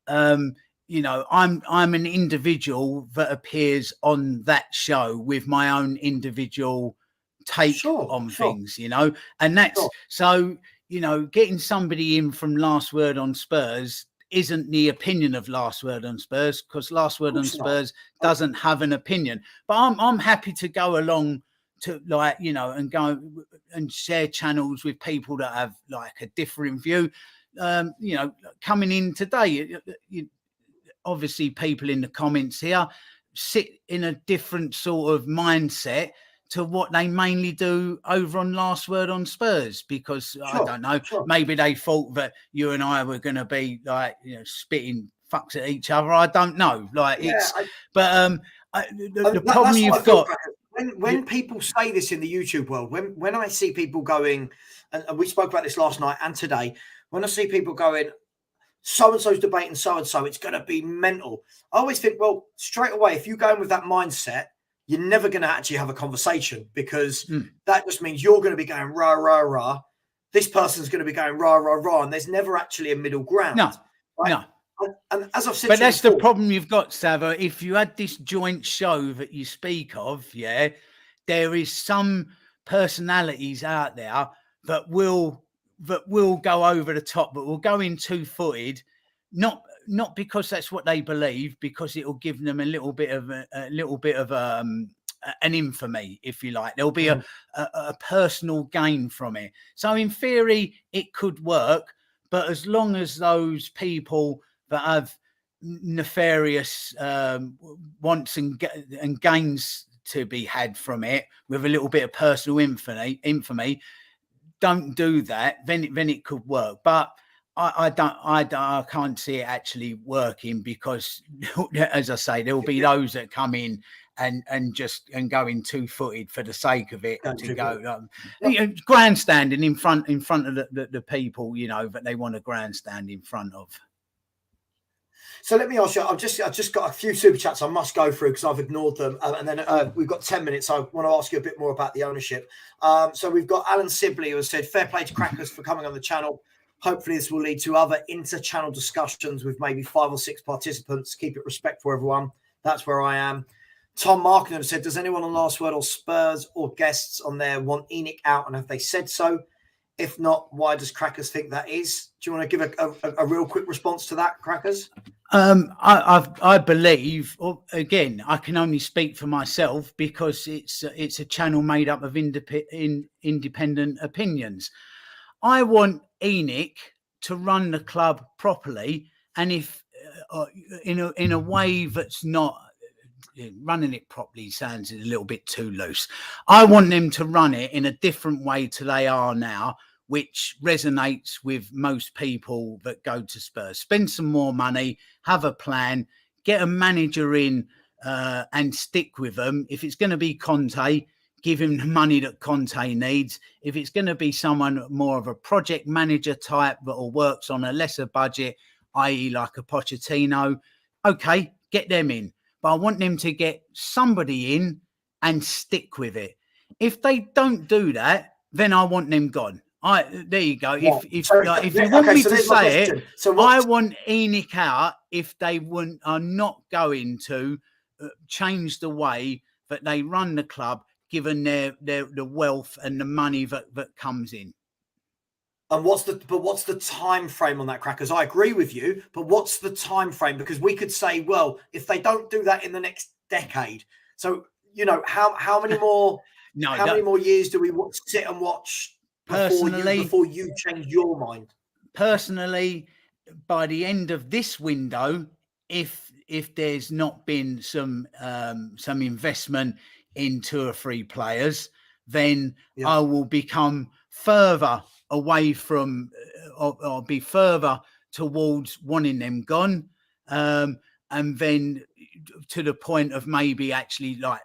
you know, I'm an individual that appears on that show with my own individual take on things, you know, and that's so, you know, getting somebody in from Last Word on Spurs isn't the opinion of Last Word on Spurs, because Last Word on Spurs doesn't have an opinion. But I'm happy to go along to, like, you know, and go and share channels with people that have like a different view. You know, coming in today, obviously people in the comments here sit in a different sort of mindset to what they mainly do over on Last Word on Spurs, because I don't know, maybe they thought that you and I were going to be like, you know, spitting fucks at each other. I don't know, like the problem you've got when people say this in the YouTube world, when I see people going, and we spoke about this last night and today, when I see people going, so-and-so's debating so-and-so, it's going to be mental. I always think, well, straight away, if you go in with that mindset, you're never going to actually have a conversation, because that just means you're going to be going rah, rah, rah. This person's going to be going rah, rah, rah. And there's never actually a middle ground. No, right? no. And as I've said, but that's the problem you've got, Savva. If you had this joint show that you speak of, there is some personalities out there that will go over the top, but will go in two-footed, not because that's what they believe, because it will give them a little bit of an infamy, if you like. There'll be a personal gain from it. So in theory, it could work, but as long as those people that have nefarious wants and gains to be had from it, with a little bit of personal infamy, don't do that, then it could work. But I can't see it actually working, because, as I say, there will be those that come in and go in two-footed for the sake of it, to go you know, grandstanding in front of the people, you know, that they want to grandstand in front of. So let me ask you, I've just got a few super chats I must go through because I've ignored them. And then we've got 10 minutes. So I want to ask you a bit more about the ownership. So we've got Alan Sibley, who has said, fair play to Crackers for coming on the channel. Hopefully this will lead to other inter-channel discussions with maybe 5 or 6 participants. Keep it respectful, everyone. That's where I am. Tom Markham said, does anyone on Last Word or Spurs or guests on there want Enoch out, and have they said so? If not, why does Crackers think that is? Do you want to give a real quick response to that, Crackers? I believe, again, I can only speak for myself, because it's a channel made up of independent opinions. I want Enoch to run the club properly, and if in a way that's not running it properly sounds a little bit too loose. I want them to run it in a different way to they are now, which resonates with most people that go to Spurs. Spend some more money, have a plan, get a manager in and stick with them. If it's going to be Conte, give him the money that Conte needs. If it's going to be someone more of a project manager type that all works on a lesser budget, i.e. like a Pochettino, okay, get them in. But I want them to get somebody in and stick with it. If they don't do that, then I want them gone. There you go. Yeah. If you want me to say it, I want Enoch out if they are not going to change the way that they run the club, given the wealth and the money that comes in. And what's the time frame on that, Crackers? I agree with you, but what's the time frame? Because we could say, well, if they don't do that in the next decade, so you know, how many more many more years do we sit and watch before you change your mind? Personally, by the end of this window, if there's not been some investment in 2 or 3 players, then I will become further away from or be further towards wanting them gone, and then to the point of maybe actually like,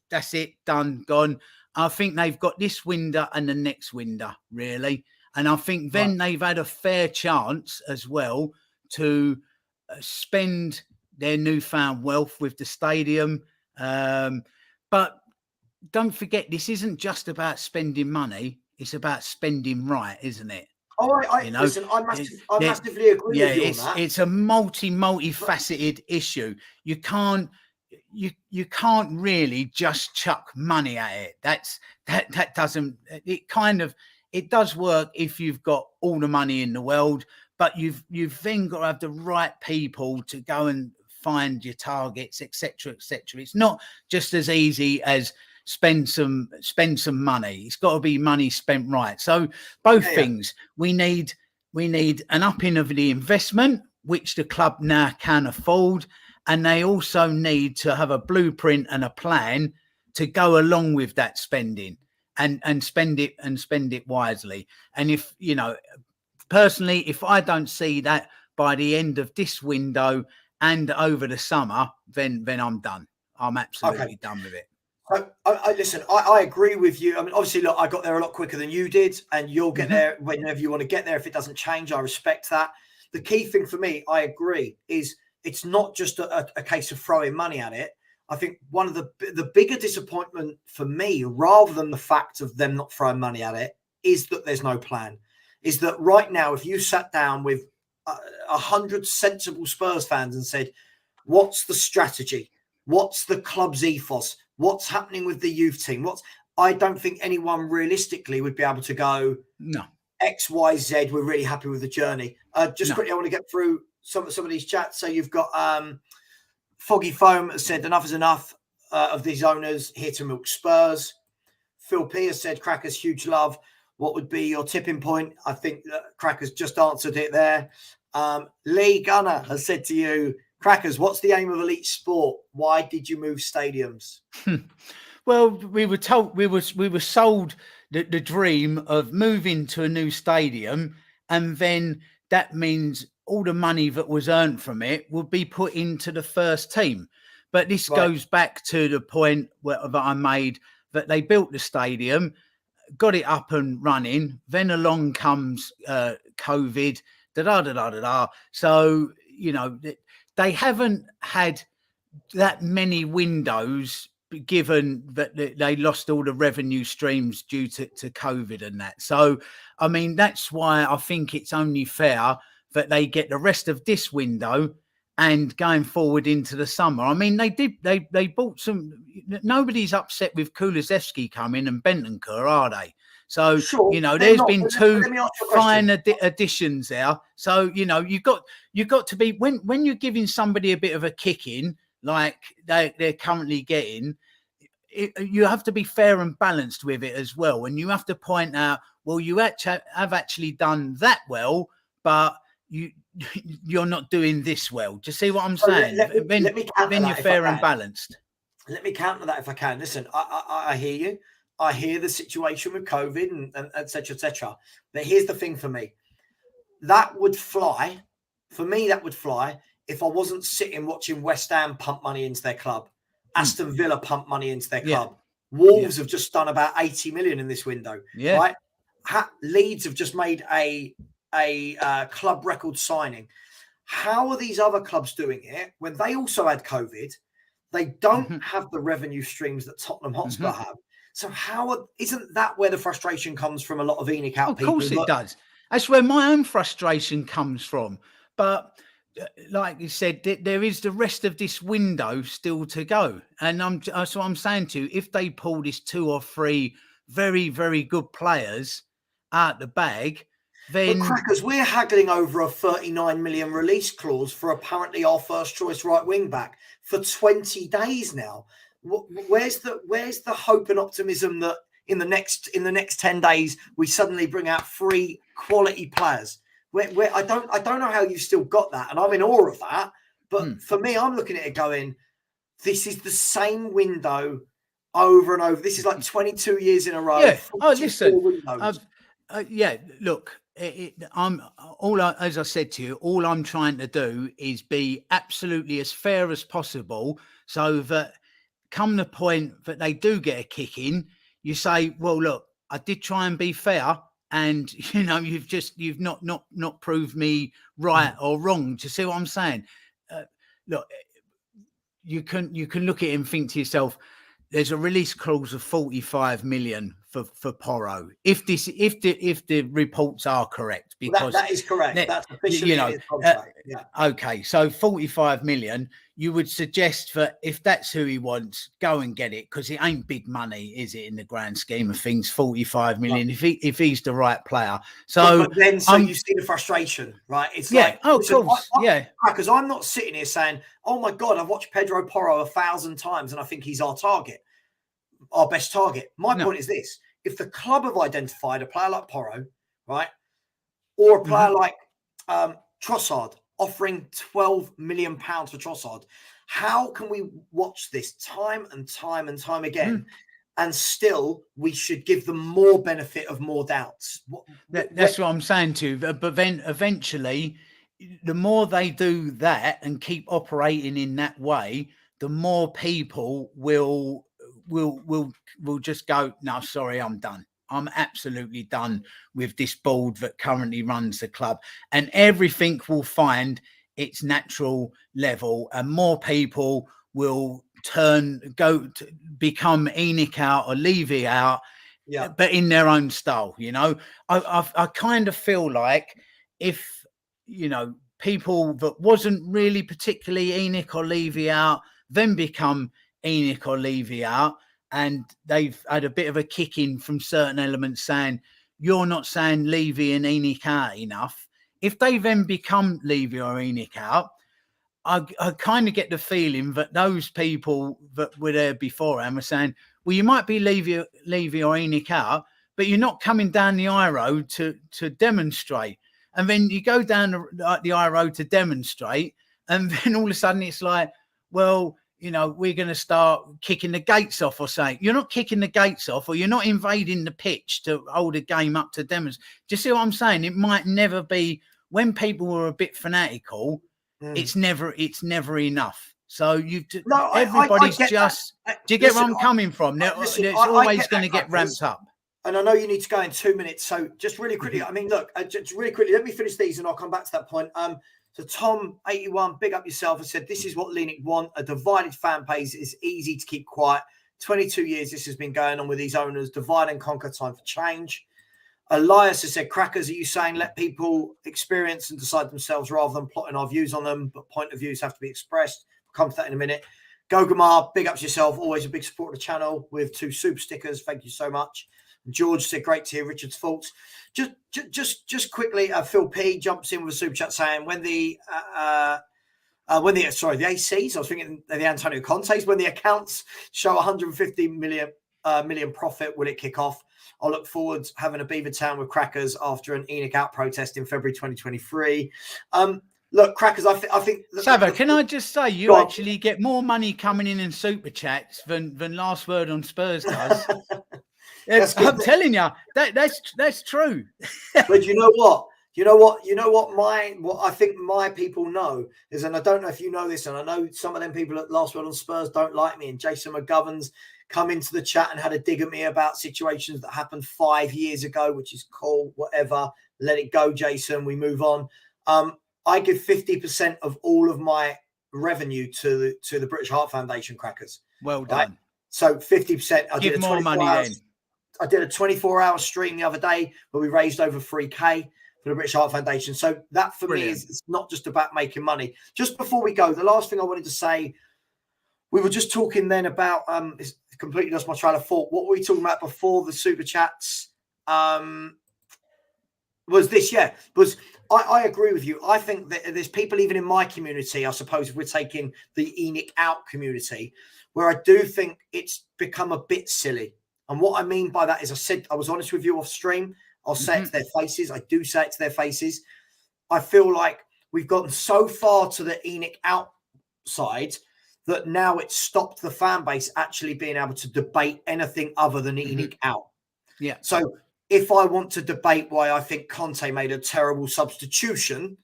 that's it, done, gone. I think they've got this window and the next window, really. And I think then they've had a fair chance as well to spend their newfound wealth with the stadium. But don't forget, this isn't just about spending money. It's about spending right, isn't it? Oh, You know, listen, I massively agree with you on that. It's a multifaceted issue. You can't really just chuck money at it. That doesn't, it does work if you've got all the money in the world, but you've then got to have the right people to go and find your targets, etc., etc. It's not just as easy as spend some money. It's got to be money spent right. So both things, we need an upping of the investment, which the club now can afford, and they also need to have a blueprint and a plan to go along with that spending and spend it wisely. And if, you know, personally, if I don't see that by the end of this window and over the summer, then I'm done. I'm absolutely done with it. Listen, I agree with you. I mean, obviously, look, I got there a lot quicker than you did, and you'll get there whenever you want to get there. If it doesn't change, I respect that. The key thing for me, I agree, is it's not just a case of throwing money at it. I think one of the bigger disappointment for me, rather than the fact of them not throwing money at it, is that there's no plan. Is that right now, if you sat down with 100 sensible Spurs fans and said, what's the strategy? What's the club's ethos? What's happening with the youth team? I don't think anyone realistically would be able to go, no, X, Y, Z. We're really happy with the journey. Quickly, I want to get through some of these chats. So you've got Foggy Foam has said enough is enough of these owners here to milk Spurs. Phil P has said Crackers huge love. What would be your tipping point? I think that Crackers just answered it there. Lee Gunner has said to you, Crackers, what's the aim of elite sport? Why did you move stadiums? Well, we were told we were sold the dream of moving to a new stadium, and then that means all the money that was earned from it would be put into the first team. But this goes back to the point that I made, that they built the stadium, got it up and running, then along comes COVID, So, you know, they haven't had that many windows, given that they lost all the revenue streams due to COVID and that. So, I mean, that's why I think it's only fair that they get the rest of this window and going forward into the summer. I mean, they bought some. Nobody's upset with Kulusevski coming and Bentancur, are they? So, you know, there's been two fine additions there. So, you know, you've got to be, when you're giving somebody a bit of a kick in, like they're currently getting, you have to be fair and balanced with it as well. And you have to point out, well, you have actually done that well, but you're not doing this well. Do you see what I'm saying? Then you're fair and balanced. Let me counter that if I can. Listen, I hear you. I hear the situation with COVID and et cetera, et cetera. But here's the thing for me. That would fly. For me, that would fly if I wasn't sitting watching West Ham pump money into their club, Aston Villa pump money into their club. Wolves have just done about 80 million in this window. Right? Leeds have just made a club record signing. How are these other clubs doing it when they also had COVID? They don't have the revenue streams that Tottenham Hotspur have. So isn't that where the frustration comes from? A lot of ENIC out people. Of course it does. That's where my own frustration comes from. But like you said, there is the rest of this window still to go. And I'm saying to you, if they pull this 2 or 3 very, very good players out the bag, then... But Crackers, we're haggling over a 39 million release clause for apparently our first choice right wing back for 20 days now. Where's the hope and optimism that in the next 10 days we suddenly bring out 3 quality players? Where I don't know how you've still got that, and I'm in awe of that. But for me, I'm looking at it going, this is the same window over and over. This is like 22 years in a row. Yeah. Oh, listen. Look, as I said to you, all I'm trying to do is be absolutely as fair as possible, so that come the point that they do get a kick in, you say, well, look, I did try and be fair, and you've not proved me right or wrong. Do you see what I'm saying? Look, you can look at it and think to yourself, there's a release clause of 45 million for Porro. If the reports are correct, because that is correct. That's officially in his contract. Okay, so 45 million. You would suggest that if that's who he wants, go and get it, because it ain't big money, is it, in the grand scheme of things? 45 million. Right. If he's the right player. So but then you see the frustration, right? It's of course, because I'm not sitting here saying, oh my God, I've watched Pedro Porro 1,000 times and I think he's our target, our best target. My point is this: if the club have identified a player like Porro, right, or a player like Trossard, offering £12 million for Trossard, how can we watch this time and time and time again, and still we should give them more benefit of more doubts? That's what I'm saying to you. But then eventually, the more they do that and keep operating in that way, the more people will just go, no, sorry, I'm done. I'm absolutely done with this board that currently runs the club, and everything will find its natural level, and more people will become ENIC out or Levy out, but in their own style. I kind of feel like if people that wasn't really particularly ENIC or Levy out then become ENIC or Levy out, and they've had a bit of a kick in from certain elements saying, you're not saying Levy and ENIC out enough. If they then become Levy or ENIC out, I kind of get the feeling that those people that were there beforehand were saying, well, you might be Levy or ENIC out, but you're not coming down the high road to demonstrate. And then you go down the high road to demonstrate, and then all of a sudden it's like, well, we're going to start kicking the gates off or saying. You're not kicking the gates off, or you're not invading the pitch to hold a game up to demonstrate. Do you see what I'm saying? It might never be, when people were a bit fanatical, it's never enough. So everybody's do you get where I'm coming from? It's always going to get ramped up. And I know you need to go in 2 minutes. So just really quickly, I mean, look, just really quickly, let me finish these and I'll come back to that point. So Tom 81, big up yourself, has said, this is what Lenik want. A divided fan base is easy to keep quiet. 22 years this has been going on with these owners. Divide and conquer, time for change. Elias has said, Crackers, are you saying let people experience and decide themselves rather than plotting our views on them, but point of views have to be expressed? We'll come to that in a minute. Gogamar, big ups yourself, always a big supporter of the channel with 2 super stickers. Thank you so much. George said, great to hear Richard's thoughts. Just quickly, Phil P jumps in with a super chat saying, when the ACs, I was thinking the Antonio Conte's, when the accounts show 150 million profit, will it kick off? I look forward to having a Beaver Town with Crackers after an ENIC out protest in February 2023. Look, Crackers, I think... Savva, can I just say, you actually get more money coming in super chats than Last Word on Spurs does. I'm telling you, that's true. But you know what? What I think my people know is, and I don't know if you know this, and I know some of them people at Last Word on Spurs don't like me, and Jason McGovern's come into the chat and had a dig at me about situations that happened 5 years ago, which is cool, whatever. Let it go, Jason. We move on. I give 50% of all of my revenue to the British Heart Foundation, Crackers. Well done. Right? So 50%. Give more money then. I did a 24-hour stream the other day where we raised over 3K for the British Heart Foundation. So that for me is, it's not just about making money. Just before we go, the last thing I wanted to say, we were just talking then about, it's completely lost my train of thought. What were we talking about before the super chats? Was this, I agree with you. I think that there's people even in my community, I suppose if we're taking the ENIC out community, where I do think it's become a bit silly. And what I mean by that is, I said, I was honest with you off stream. I'll say it to their faces. I do say it to their faces. I feel like we've gotten so far to the ENIC outside that now it's stopped the fan base actually being able to debate anything other than ENIC out. Yeah. So if I want to debate why I think Conte made a terrible substitution,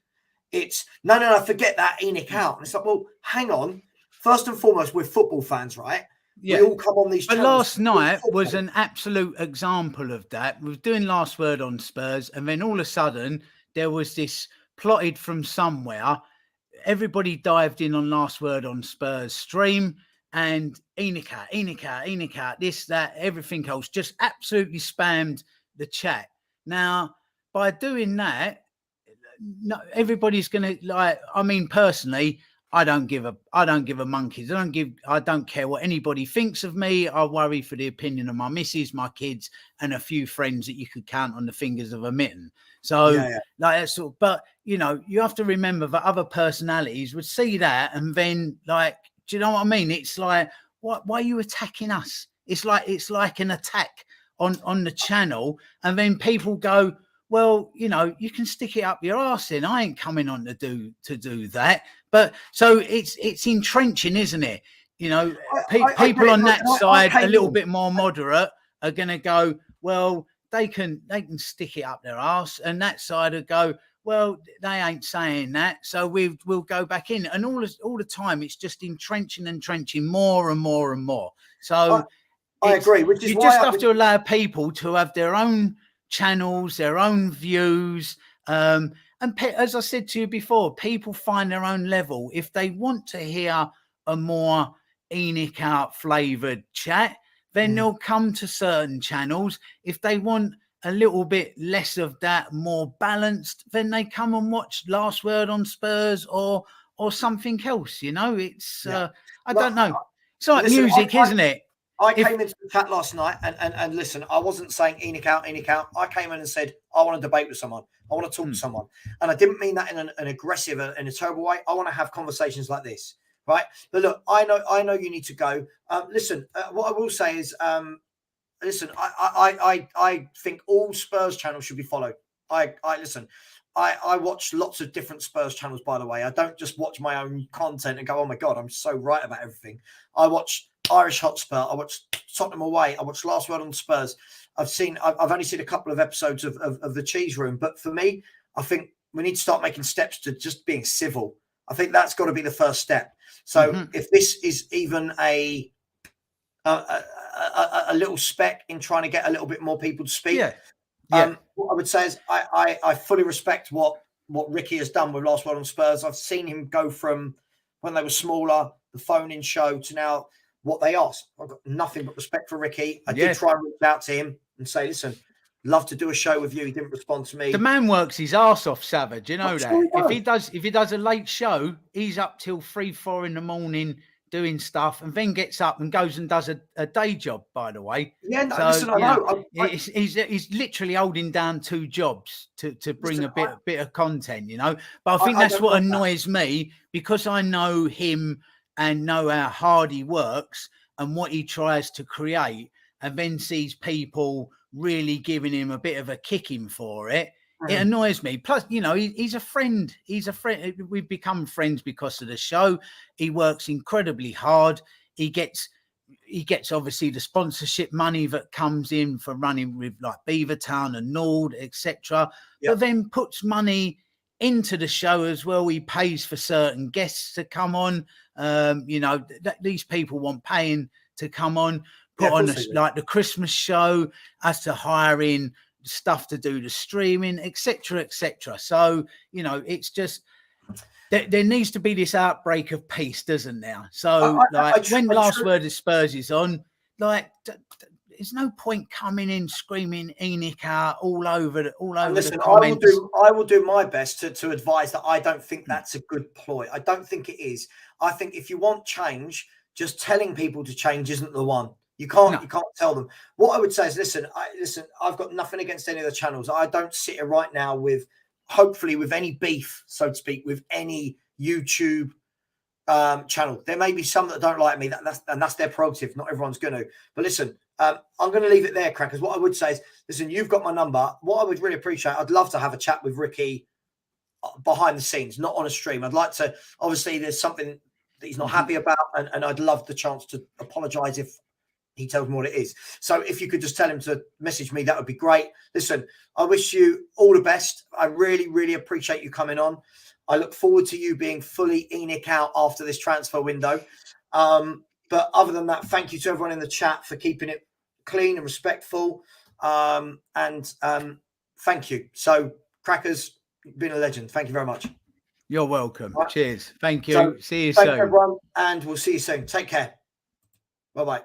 it's no, forget that, ENIC out. And it's like, well, hang on. First and foremost, we're football fans, right? We all come on these But channels. last night was an absolute example of that. We were doing Last Word on Spurs, and then all of a sudden there was this plotted from somewhere. Everybody dived in on Last Word on Spurs stream, and Enoch, this, that, everything else, just absolutely spammed the chat. Now, by doing that, no, everybody's gonna, like, I mean, personally, I don't give a monkeys. I don't care what anybody thinks of me. I worry for the opinion of my missus, my kids, and a few friends that you could count on the fingers of a mitten. So, like, that's sort of, but you know, you have to remember that other personalities would see that and then, like, do you know what I mean? It's like, why are you attacking us? It's like an attack on the channel, and then people go, well, you know, you can stick it up your arse in. I ain't coming on to do that. But so it's entrenching, isn't it? You know, people on that side, a little bit more moderate, are going to go, well, they can stick it up their arse, and that side will go, well, they ain't saying that, so we'll go back in, and all the time it's just entrenching more and more and more. So I agree, which is you why just have to allow people to have their own channels, their own views. And as I said to you before, people find their own level. If they want to hear a more Enoch out flavored chat, then they'll come to certain channels. If they want a little bit less of that, more balanced, then they come and watch Last Word on Spurs or something else. You know, it's I don't know. It's like music, isn't it? I came into the chat last night and listen, I wasn't saying Enoch out. I came in and said, I want to debate with someone. I want to talk to someone. And I didn't mean that in an aggressive, in a terrible way. I want to have conversations like this, right? But look, I know you need to go. Listen, what I will say is, listen, I think all Spurs channels should be followed. I watch lots of different Spurs channels, by the way. I don't just watch my own content and go, oh my God, I'm so right about everything. I watch Irish Hotspur. I watched Tottenham Away. I watched Last Word on Spurs. I've only seen a couple of episodes of the Cheese Room. But for me, I think we need to start making steps to just being civil. I think that's got to be the first step. So if this is even a little speck in trying to get a little bit more people to speak, what I would say is I fully respect what Ricky has done with Last Word on Spurs. I've seen him go from when they were smaller, the phone-in show, to now what they asked. I've got nothing but respect for Ricky. I did try and reach out to him and say, listen, love to do a show with you. He didn't respond to me. The man works his arse off, Savage. You know that. If he does a late show, he's up till 3-4 in the morning doing stuff, and then gets up and goes and does a day job, by the way. Yeah, no, listen, I know. He's literally holding down 2 jobs to bring a bit of content, you know. But I think that's what annoys me, because I know him and know how hard he works and what he tries to create, and then sees people really giving him a bit of a kicking for it. It annoys me. Plus, you know, he's a friend. He's a friend. We've become friends because of the show. He works incredibly hard. He gets obviously the sponsorship money that comes in for running with like Beavertown and Nord, etc. But then puts money into the show as well. He pays for certain guests to come on. You know, these people want paying to come on. Put on like the Christmas show, as to hiring stuff to do the streaming, etc. So, you know, it's just there needs to be this outbreak of peace, doesn't there? So when Last Word of Spurs is on, like, there's no point coming in screaming Enoch out all over the comments. I will do my best to advise that I don't think that's a good ploy. I don't think it is. I think if you want change, just telling people to change isn't the one. You can't tell them. What I would say is, listen, I've got nothing against any of the channels. I don't sit here right now with any beef, so to speak, with any YouTube channel. There may be some that don't like me, and that's their prerogative. Not everyone's going to. But listen, I'm going to leave it there, Crackers. What I would say is, listen, you've got my number. What I would really appreciate, I'd love to have a chat with Ricky behind the scenes, not on a stream. I'd like to, obviously, there's something that he's not happy about, and I'd love the chance to apologise if he tells me what it is. So if you could just tell him to message me, that would be great. Listen, I wish you all the best. I really, really appreciate you coming on. I look forward to you being fully Enoch out after this transfer window. But other than that, thank you to everyone in the chat for keeping it clean and respectful. Thank you. So, Crackers, you've been a legend. Thank you very much. You're welcome. Right. Cheers. Thank you. So, see you thanks soon. everyone, and we'll see you soon. Take care. Bye-bye.